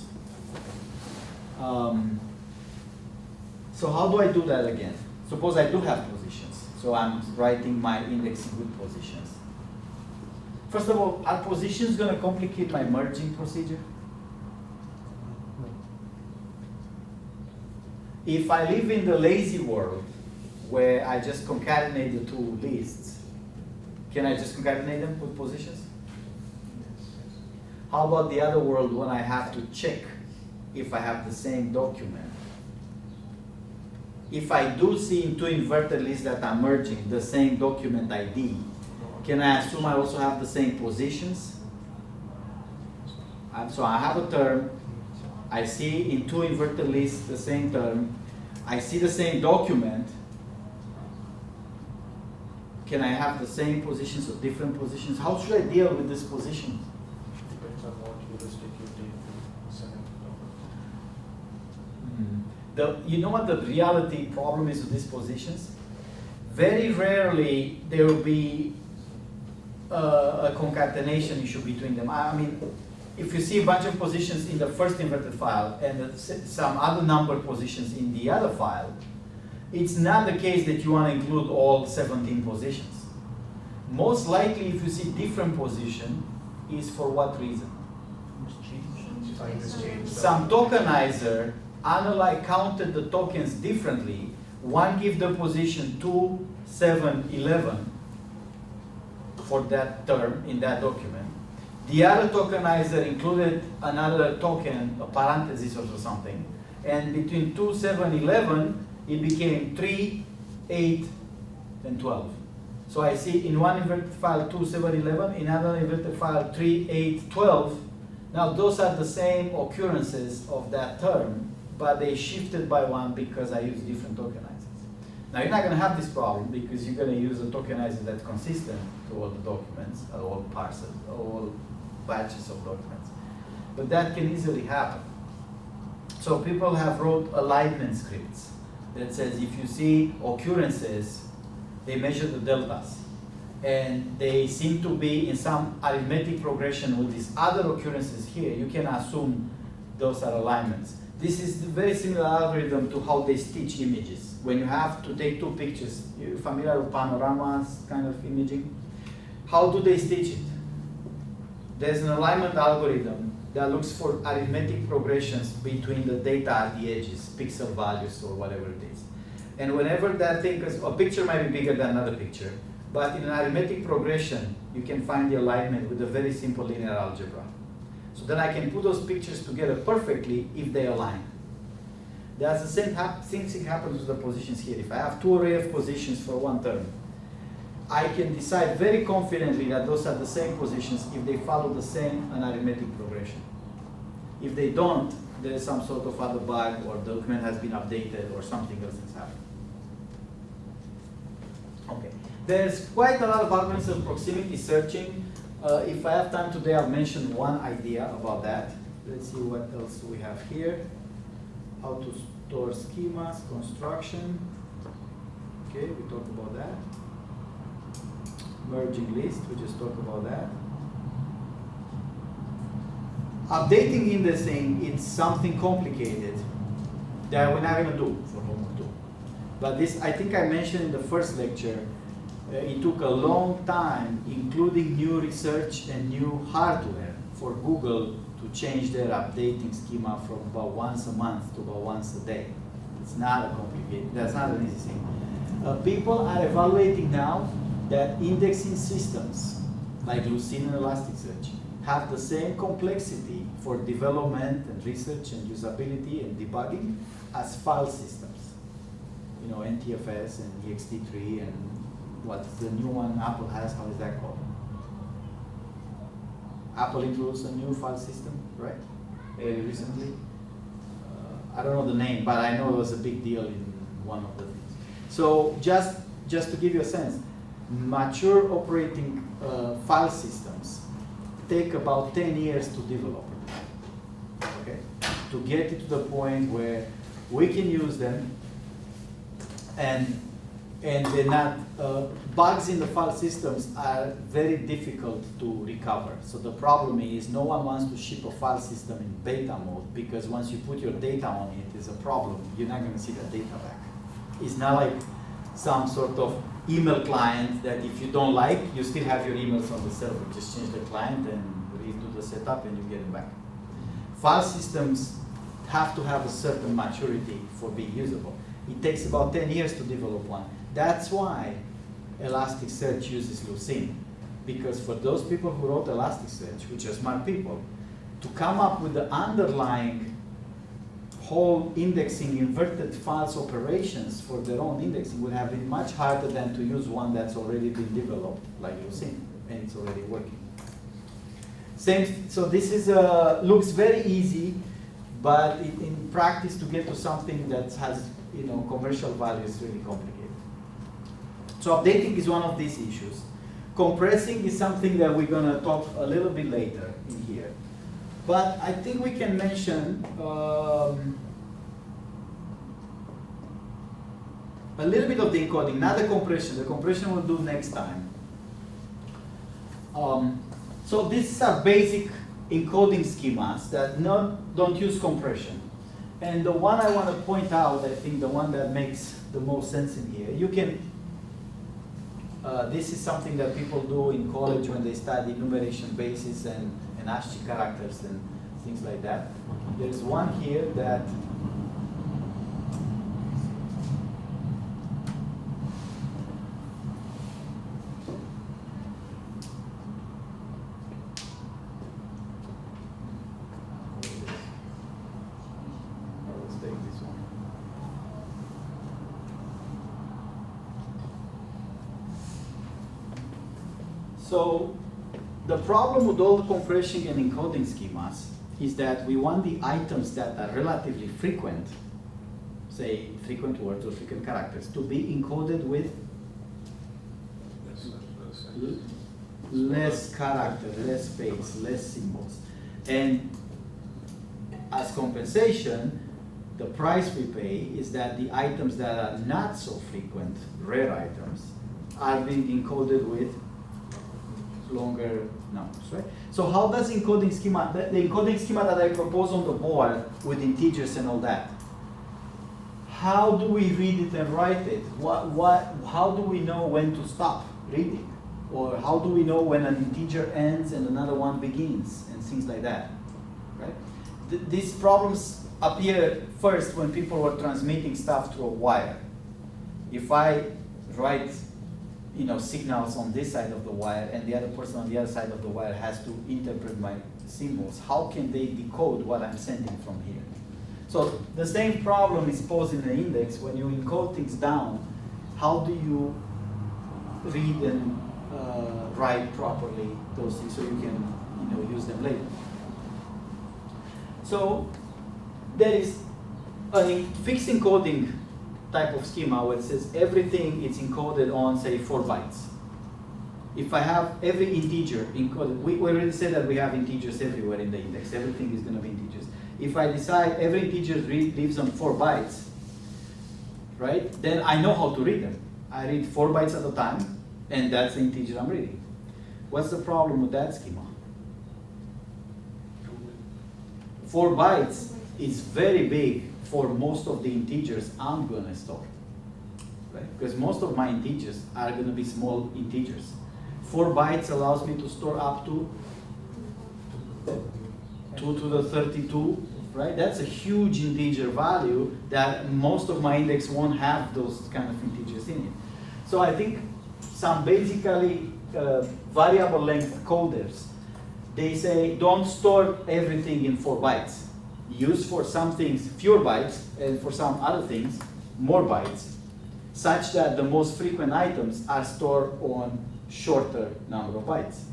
So how do I do that again? Suppose I do have positions. So I'm writing my indexing with positions. First of all, are positions going to complicate my merging procedure? If I live in the lazy world, where I just concatenate the 2 lists, can I just concatenate them with positions? How about the other world when I have to check if I have the same document? If I do see in 2 inverted lists that I'm merging the same document ID, can I assume I also have the same positions? And so I have a term, I see in 2 inverted lists the same term, I see the same document, Can I have the same positions or different positions? How should I deal with this position? Depends on what heuristic you take to select You know what the reality problem is with these positions? Very rarely there will be a concatenation issue between them. I mean, if you see a bunch of positions in the first inverted file and some other number positions in the other file, it's not the case that you want to include all 17 positions. Most likely, if you see different position, is for what reason? Find this change. Some tokenizer counted the tokens differently. One give the position 2, 7, 11 for that term in that document. The other tokenizer included another token, a parenthesis or something, and between 2, 7, 11, it became 3, 8, and 12. So I see in one inverted file 2, 7, 11, in another inverted file 3, 8, 12. Now those are the same occurrences of that term, but they shifted by one because I use different tokenizers. Now you're not going to have this problem because you're going to use a tokenizer that's consistent to all the documents, all parcels, all batches of documents. But that can easily happen. So people have wrote alignment scripts that says if you see occurrences, they measure the deltas. And they seem to be in some arithmetic progression with these other occurrences here. You can assume those are alignments. This is a very similar algorithm to how they stitch images. When you have to take two pictures, you're familiar with panoramas kind of imaging? How do they stitch it? There's an alignment algorithm that looks for arithmetic progressions between the data at the edges, pixel values or whatever it is. And whenever that thing, because a picture might be bigger than another picture, but in an arithmetic progression, you can find the alignment with a very simple linear algebra. So then I can put those pictures together perfectly if they align. That's the same thing happens with the positions here. If I have two array of positions for one term, I can decide very confidently that those are the same positions if they follow the same arithmetic progression. If they don't, there is some sort of other bug or the document has been updated or something else has happened. Okay. There's quite a lot of algorithms of proximity searching. If I have time today, I'll mention one idea about that. Let's see what else we have here. How to store schemas, construction. Okay, we talked about that. Merging list, we just talked about that. Updating indexing, it's something complicated that we're not going to do for homework 2. But this, I think I mentioned in the first lecture, it took a long time, including new research and new hardware, for Google to change their updating schema from about once a month to about once a day. It's not a complicated, that's not an easy thing. People are evaluating now that indexing systems, like Lucene and Elasticsearch, have the same complexity for development and research and usability and debugging as file systems. You know, NTFS and ext3 and what's the new one Apple has, how is that called? Apple introduced a new file system, right? Very recently. I don't know the name, but I know it was a big deal in one of the things. So just to give you a sense, mature operating file systems take about 10 years to develop, okay? To get it to the point where we can use them and they're not, bugs in the file systems are very difficult to recover. So the problem is no one wants to ship a file system in beta mode because once you put your data on it, there's a problem. You're not going to see that data back. It's not like some sort of email client that if you don't like, you still have your emails on the server. Just change the client and redo the setup and you get it back. File systems have to have a certain maturity for being usable. It takes about 10 years to develop one. That's why Elasticsearch uses Lucene. Because for those people who wrote Elasticsearch, which are smart people, to come up with the underlying whole indexing inverted files operations for their own indexing would have been much harder than to use one that's already been developed, like Lucene, and it's already working. Same, so this is looks very easy, but in practice to get to something that has commercial value is really complicated. So updating is one of these issues. Compressing is something that we're gonna talk a little bit later in here. But I think we can mention a little bit of the encoding, not the compression. The compression we'll do next time. So these are basic encoding schemas that don't use compression. And the one I want to point out, I think the one that makes the most sense in here, you can, this is something that people do in college when they study enumeration basis and ASCII characters and things like that. There's one here that let's take this one. So the problem with all the compression and encoding schemas is that we want the items that are relatively frequent, say frequent words or frequent characters, to be encoded with less character, less space, less symbols. And as compensation, the price we pay is that the items that are not so frequent, rare items, are being encoded with longer numbers, right? So how does encoding schema, the encoding schema that I propose on the board with integers and all that, how do we read it and write it? How do we know when to stop reading? Or how do we know when an integer ends and another one begins and things like that, right? These problems appear first when people were transmitting stuff through a wire. If I write signals on this side of the wire and the other person on the other side of the wire has to interpret my symbols, how can they decode what I'm sending from here? So the same problem is posed in the index. When you encode things down, how do you read and write properly those things so you can use them later? So there is a fixed encoding type of schema where it says everything is encoded on, say, 4 bytes. If I have every integer encoded, we already said that we have integers everywhere in the index. Everything is going to be integers. If I decide every integer lives on 4 bytes, right, then I know how to read them. I read 4 bytes at a time, and that's the integer I'm reading. What's the problem with that schema? 4 bytes is very big for most of the integers I'm going to store, right? Because most of my integers are going to be small integers. 4 bytes allows me to store up to 2 to the 32, right? That's a huge integer value that most of my index won't have those kind of integers in it. So I think some basically variable length coders, they say don't store everything in 4 bytes. Use for some things fewer bytes, and for some other things more bytes, such that the most frequent items are stored on shorter number of bytes.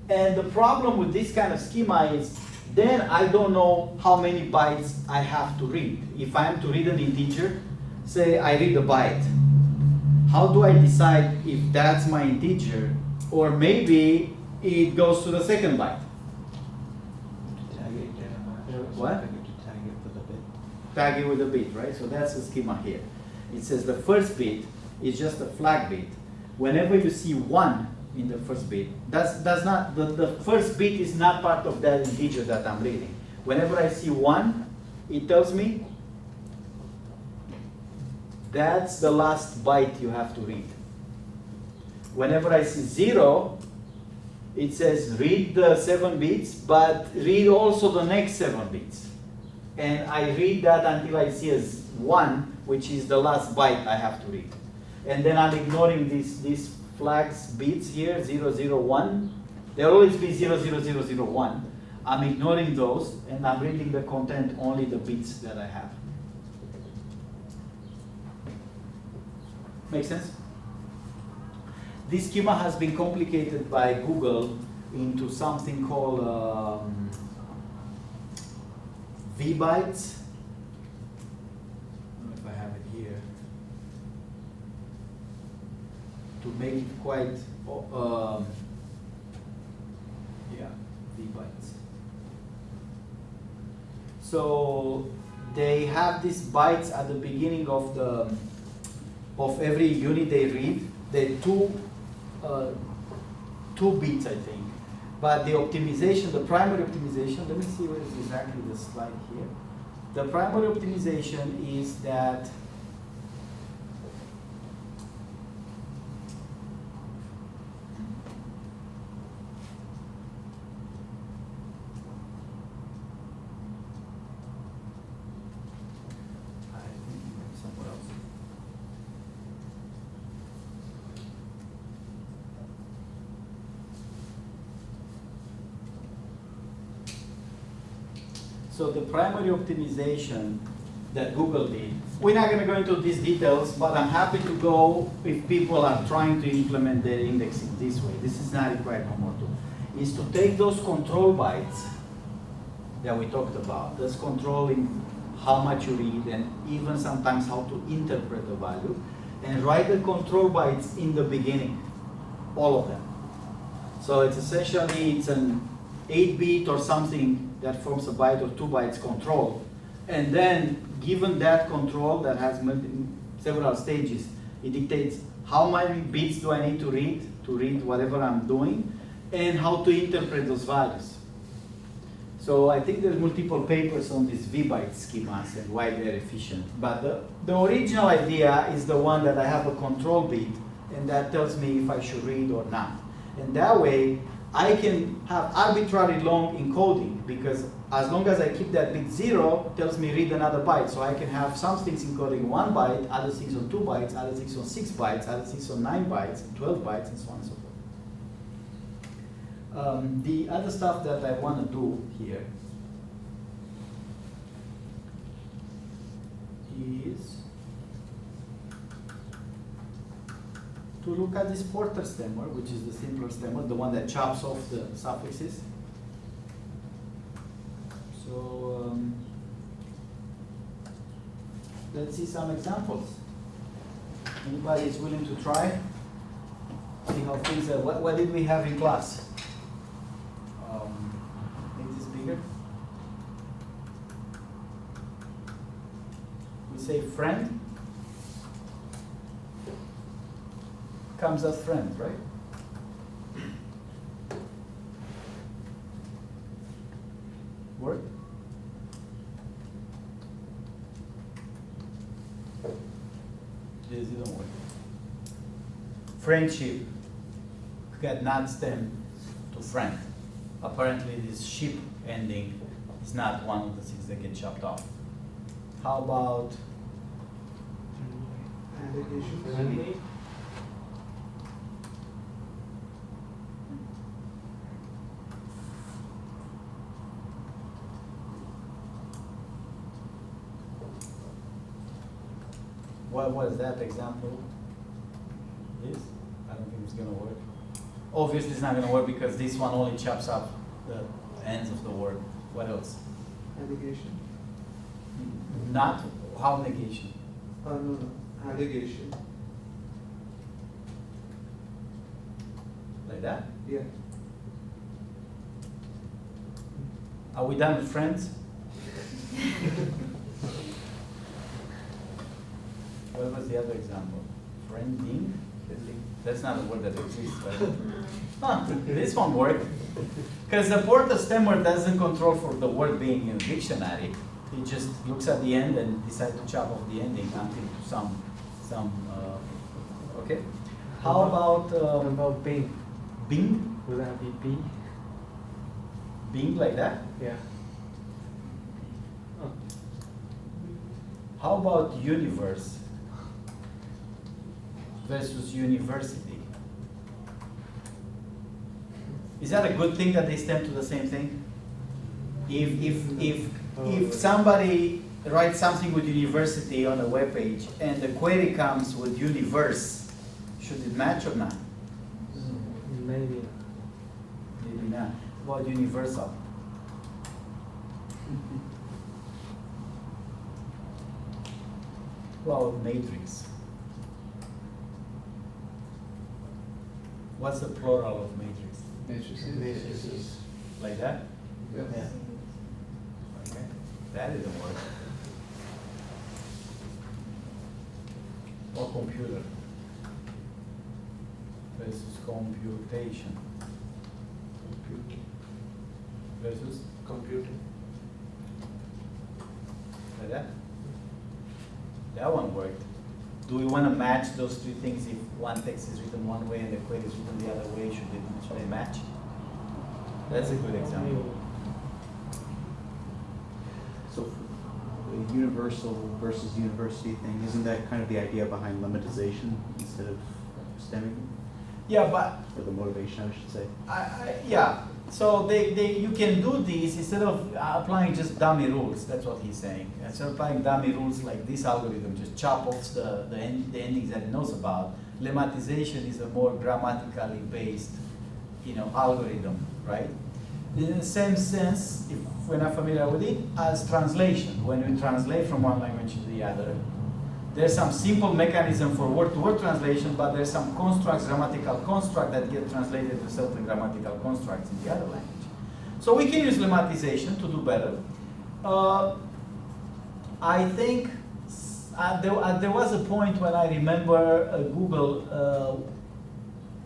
And the problem with this kind of schema is then I don't know how many bytes I have to read. If I am to read an integer, say I read a byte, how do I decide if that's my integer, or maybe it goes to the second byte? What? Tag it with a bit, right? So that's the schema here. It says the first bit is just a flag bit. Whenever you see 1 in the first bit, the first bit is not part of that integer that I'm reading. Whenever I see 1, it tells me that's the last byte you have to read. Whenever I see 0, it says read the 7 bits, but read also the next 7 bits. And I read that until I see a 1, which is the last byte I have to read. And then I'm ignoring these flags bits here, 0, 0, 1. There will always be 0, 0, 0, 0, 1. I'm ignoring those, and I'm reading the content, only the bits that I have. Make sense? This schema has been complicated by Google into something called V-bytes. I don't know if I have it here. to make it quite, yeah, V bytes. So they have these bytes at the beginning of every unit they read. They're two bits, I think. But the optimization, the primary optimization, let me see what is exactly the slide here. The primary optimization is that I think somewhere else. So the primary optimization that Google did, we're not going to go into these details, but I'm happy to go if people are trying to implement their indexing this way. This is not required homework too. Is to take those control bytes that we talked about, that's controlling how much you read and even sometimes how to interpret the value, and write the control bytes in the beginning, all of them. So it's essentially, it's an 8-bit or something that forms a byte or 2 bytes control. And then, given that control that has several stages, it dictates how many bits do I need to read whatever I'm doing, and how to interpret those values. So I think there's multiple papers on these V-byte schemas and why they're efficient. But the original idea is the one that I have a control bit, and that tells me if I should read or not. And that way, I can have arbitrarily long encoding, because as long as I keep that bit 0, it tells me read another byte. So I can have some things encoding 1 byte, other things on 2 bytes, other things on 6 bytes, other things on 9 bytes, and 12 bytes, and so on and so forth. The other stuff that I want to do here is to look at this Porter stemmer, which is the simpler stemmer, the one that chops off the suffixes. So let's see some examples. Anybody is willing to try? See how things are. What did we have in class? Make this bigger. We say friend. Comes as friend, right? Work? This didn't work. Friendship got not stem to friend. Apparently this ship ending is not one of the things that get chopped off. How about Allegation. what was that example? This? I don't think it's gonna work. Obviously it's not gonna work because this one only chops up the ends of the word. What else? Allegation. Not, how negation? No. Allegation. Like that? Yeah. Are we done with friends? What was the other example? Friending? That's not a word that exists, right? Huh, this one worked. Because the Porter stemmer doesn't control for the word being in a dictionary. It just looks at the end and decides to chop off the ending until some okay? How What about about Bing? Bing? Would that be B? Bing like that? Yeah. Oh. How about universe versus university? Is that a good thing that they stem to the same thing? If somebody writes something with university on a web page and the query comes with universe, should it match or not? Maybe. Maybe not. What about universal? Well, matrix. what's the plural of matrix? Matrices. Like that? Yeah. Okay, that didn't work. Or computer versus computation versus Computing. like that. That one worked. Do we want to match those three things? If one text is written one way and the query is written the other way, should they match? That's a good example. So the universal versus university thing, isn't that kind of the idea behind lemmatization instead of stemming? Yeah, but Or the motivation, I should say. yeah. So you can do this instead of applying just dummy rules. That's what he's saying. Instead of applying dummy rules like this algorithm, just chop off the endings that it knows about. Lemmatization is a more grammatically based, algorithm, right? In the same sense, if we're not familiar with it, as translation. When we translate from one language to the other, there's some simple mechanism for word-to-word translation, but there's some constructs, grammatical construct that get translated to certain grammatical constructs in the other language. So we can use lemmatization to do better. I think there was a point when I remember Google,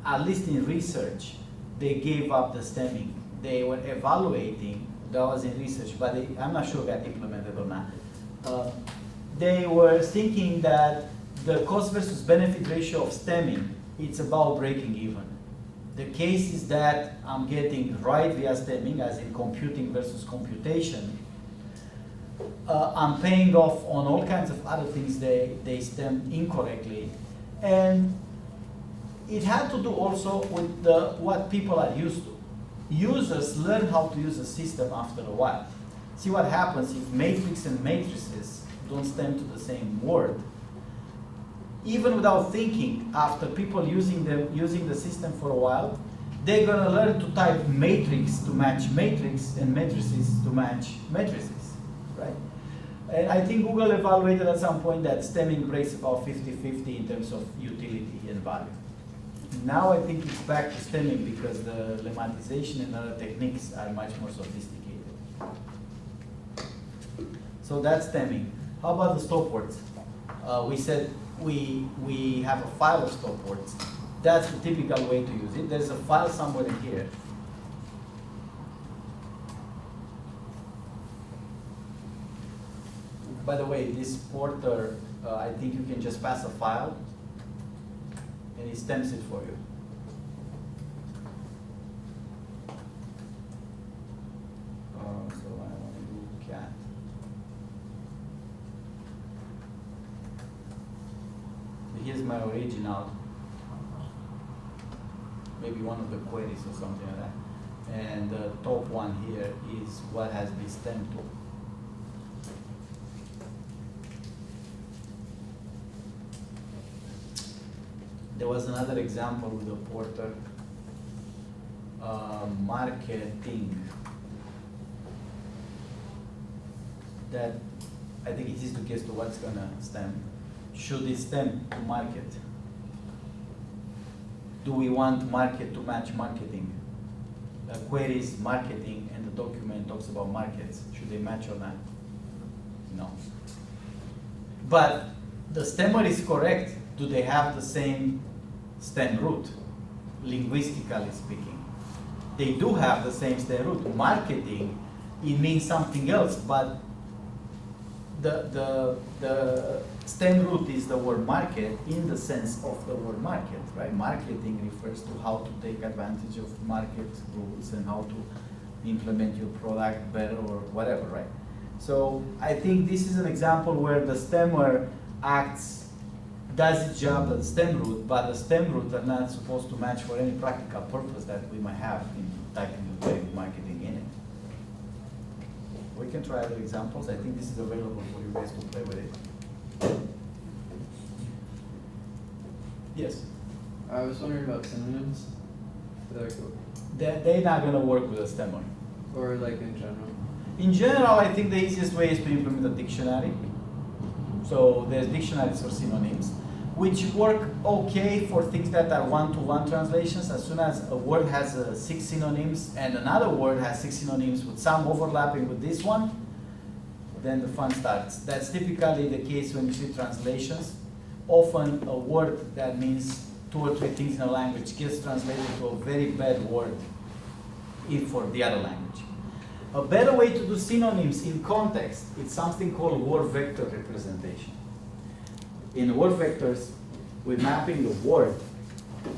at least in research, they gave up the stemming. They were evaluating, that was in research, but I'm not sure it got implemented or not. They were thinking that the cost versus benefit ratio of stemming, it's about breaking even. The case is that I'm getting right via stemming, as in computing versus computation. I'm paying off on all kinds of other things they stem incorrectly. And it had to do also with what people are used to. Users learn how to use a system after a while. See what happens if matrix and matrices don't stem to the same word. Even without thinking, after people using the system for a while, they're gonna learn to type matrix to match matrix and matrices to match matrices, right? And I think Google evaluated at some point that stemming breaks about 50-50 in terms of utility and value. Now I think it's back to stemming because the lemmatization and other techniques are much more sophisticated. So that's stemming. How about the stop words? We said we have a file of stop words. That's the typical way to use it. There's a file somewhere in here. By the way, this porter, I think you can just pass a file and it stems it for you. So I want to do cat. Here's my original, maybe one of the queries or something like that. And the top one here is what has been stemmed to. There was another example with the porter, marketing, that I think it is to guess to what's gonna stem. Should it stem to market? Do we want market to match marketing? The query is marketing and the document talks about markets. Should they match or not? No. But the stemmer is correct. Do they have the same stem root, linguistically speaking? They do have the same stem root. Marketing, it means something else, but the stem root is the word market in the sense of the word market, right? Marketing refers to how to take advantage of market rules and how to implement your product better or whatever, right? So I think this is an example where the stemmer does its job at the stem root, but the stem root are not supposed to match for any practical purpose that we might have in typing the query with marketing in it. We can try other examples. I think this is available for you guys to play with it. Yes? I was wondering about synonyms. They're not going to work with a stemmer. Or like in general. In general, I think the easiest way is to implement a dictionary. So there's dictionaries for synonyms. which work okay for things that are one-to-one translations. As soon as a word has 6 synonyms and another word has 6 synonyms with some overlapping with this one, then the fun starts. That's typically the case when you see translations. Often a word that means 2 or 3 things in a language gets translated to a very bad word for the other language. A better way to do synonyms in context is something called word vector representation. In word vectors, we're mapping the word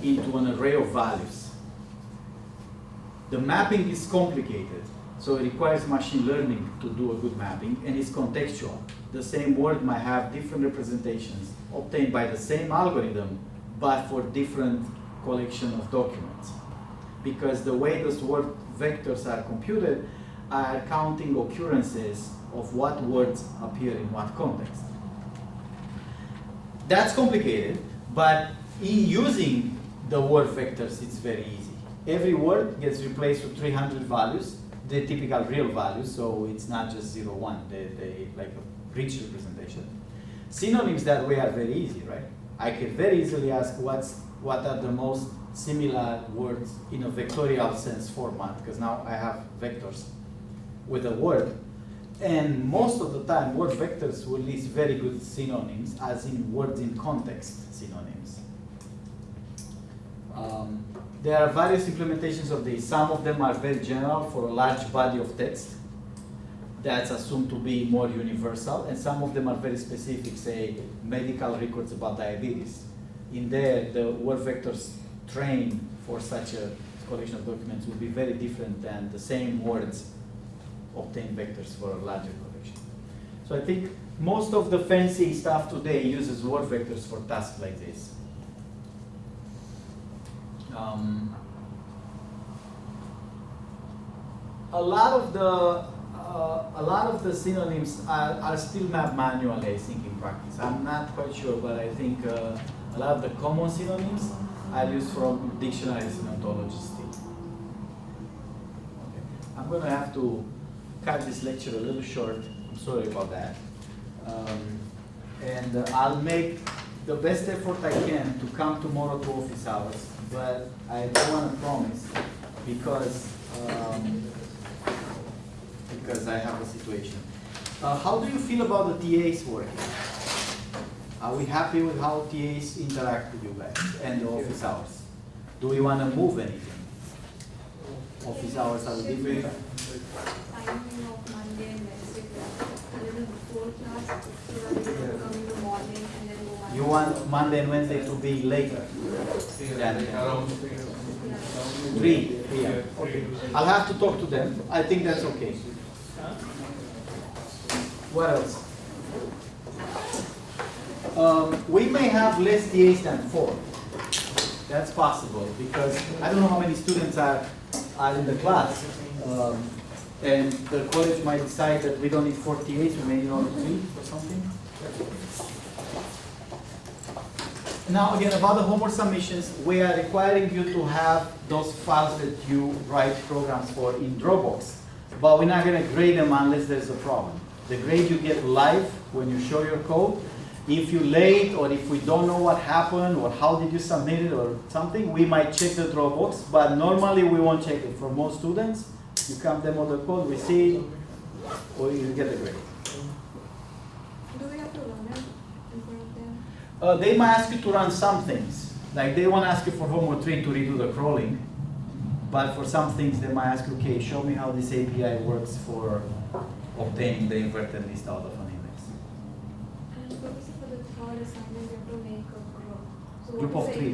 into an array of values. The mapping is complicated, so it requires machine learning to do a good mapping, and it's contextual. The same word might have different representations obtained by the same algorithm, but for different collection of documents. Because the way those word vectors are computed are counting occurrences of what words appear in what context. That's complicated, but in using the word vectors, it's very easy. Every word gets replaced with 300 values, the typical real values, so it's not just 0, 1, they like a rich representation. Synonyms that way are very easy, right? I can very easily ask what are the most similar words in a vectorial sense format, because now I have vectors with a word. And most of the time, word vectors will list very good synonyms, as in words in context synonyms. There are various implementations of this. Some of them are very general for a large body of text. That's assumed to be more universal, and some of them are very specific, say medical records about diabetes. In there, the word vectors trained for such a collection of documents will be very different than the same words obtain vectors for a larger collection. So I think most of the fancy stuff today uses word vectors for tasks like this. A lot of the synonyms are still mapped manually, I think, in practice. I'm not quite sure, but I think a lot of the common synonyms are used from dictionaries and ontologies still. Okay. I'm going to have to cut this lecture a little short. I'm sorry about that. And I'll make the best effort I can to come tomorrow to office hours, but I don't want to promise because I have a situation. How do you feel about the TAs working? Are we happy with how TAs interact with you guys and the office hours? Do we want to move anything? Office hours are different. Timing of Monday and Wednesday class, a little before class, so that they can come in the morning and then go back. You want Monday and Wednesday to be later than Around 3 p.m. Okay. I'll have to talk to them. I think that's okay. What else? We may have less TAs than 4. That's possible because I don't know how many students are in the class. And the college might decide that we don't need 4 TAs, we may need only 3 or something. Now again, about the homework submissions, we are requiring you to have those files that you write programs for in Dropbox. But we're not going to grade them unless there's a problem. The grade you get live when you show your code. If you're late or if we don't know what happened or how did you submit it or something, we might check the Dropbox, but normally we won't check it. For most students, you come demo the code, we see it, or you get the grade. Do we have to run it in front of them? They might ask you to run some things. Like they won't ask you for homework 3 to redo the crawling, but for some things they might ask you, okay, show me how this API works for obtaining the inverted list out of an index. And purposely for the third assignment, we have to make a group. So Group what of is 3.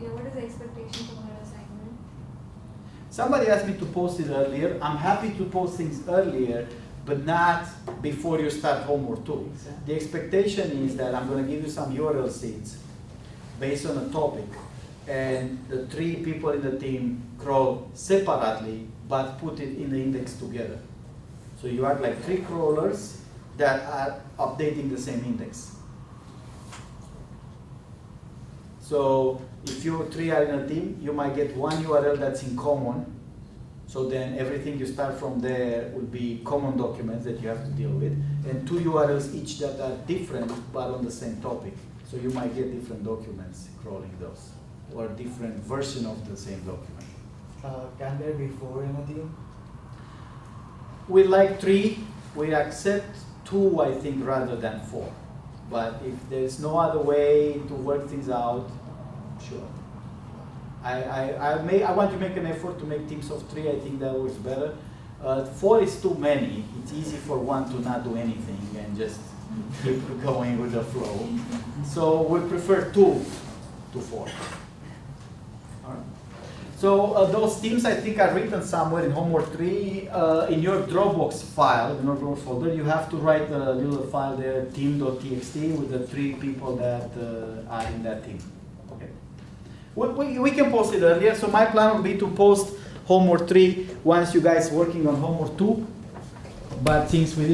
Yeah, what is the expectation for her assignment? Somebody asked me to post it earlier. I'm happy to post things earlier, but not before you start homework 2. The expectation is that I'm going to give you some URL seeds based on a topic, and the 3 people in the team crawl separately, but put it in the index together. So you have like 3 crawlers that are updating the same index. So if you 3 are in a team, you might get one URL that's in common. So then everything you start from there will be common documents that you have to deal with, and 2 URLs each that are different but on the same topic. So you might get different documents crawling those, or different version of the same document. Can there be 4 in a team? We like 3, we accept 2, I think, rather than 4. But if there's no other way to work things out, sure. I want to make an effort to make teams of 3, I think that works better. 4 is too many, it's easy for one to not do anything and just keep going with the flow. So we prefer 2 to 4. All right. So those teams I think are written somewhere in homework 3. In your Dropbox file, in your Dropbox folder, you have to write a little file there, team.txt, with the 3 people that are in that team. Okay. We can post it earlier. So my plan would be to post homework 3 once you guys working on homework 2. But since we did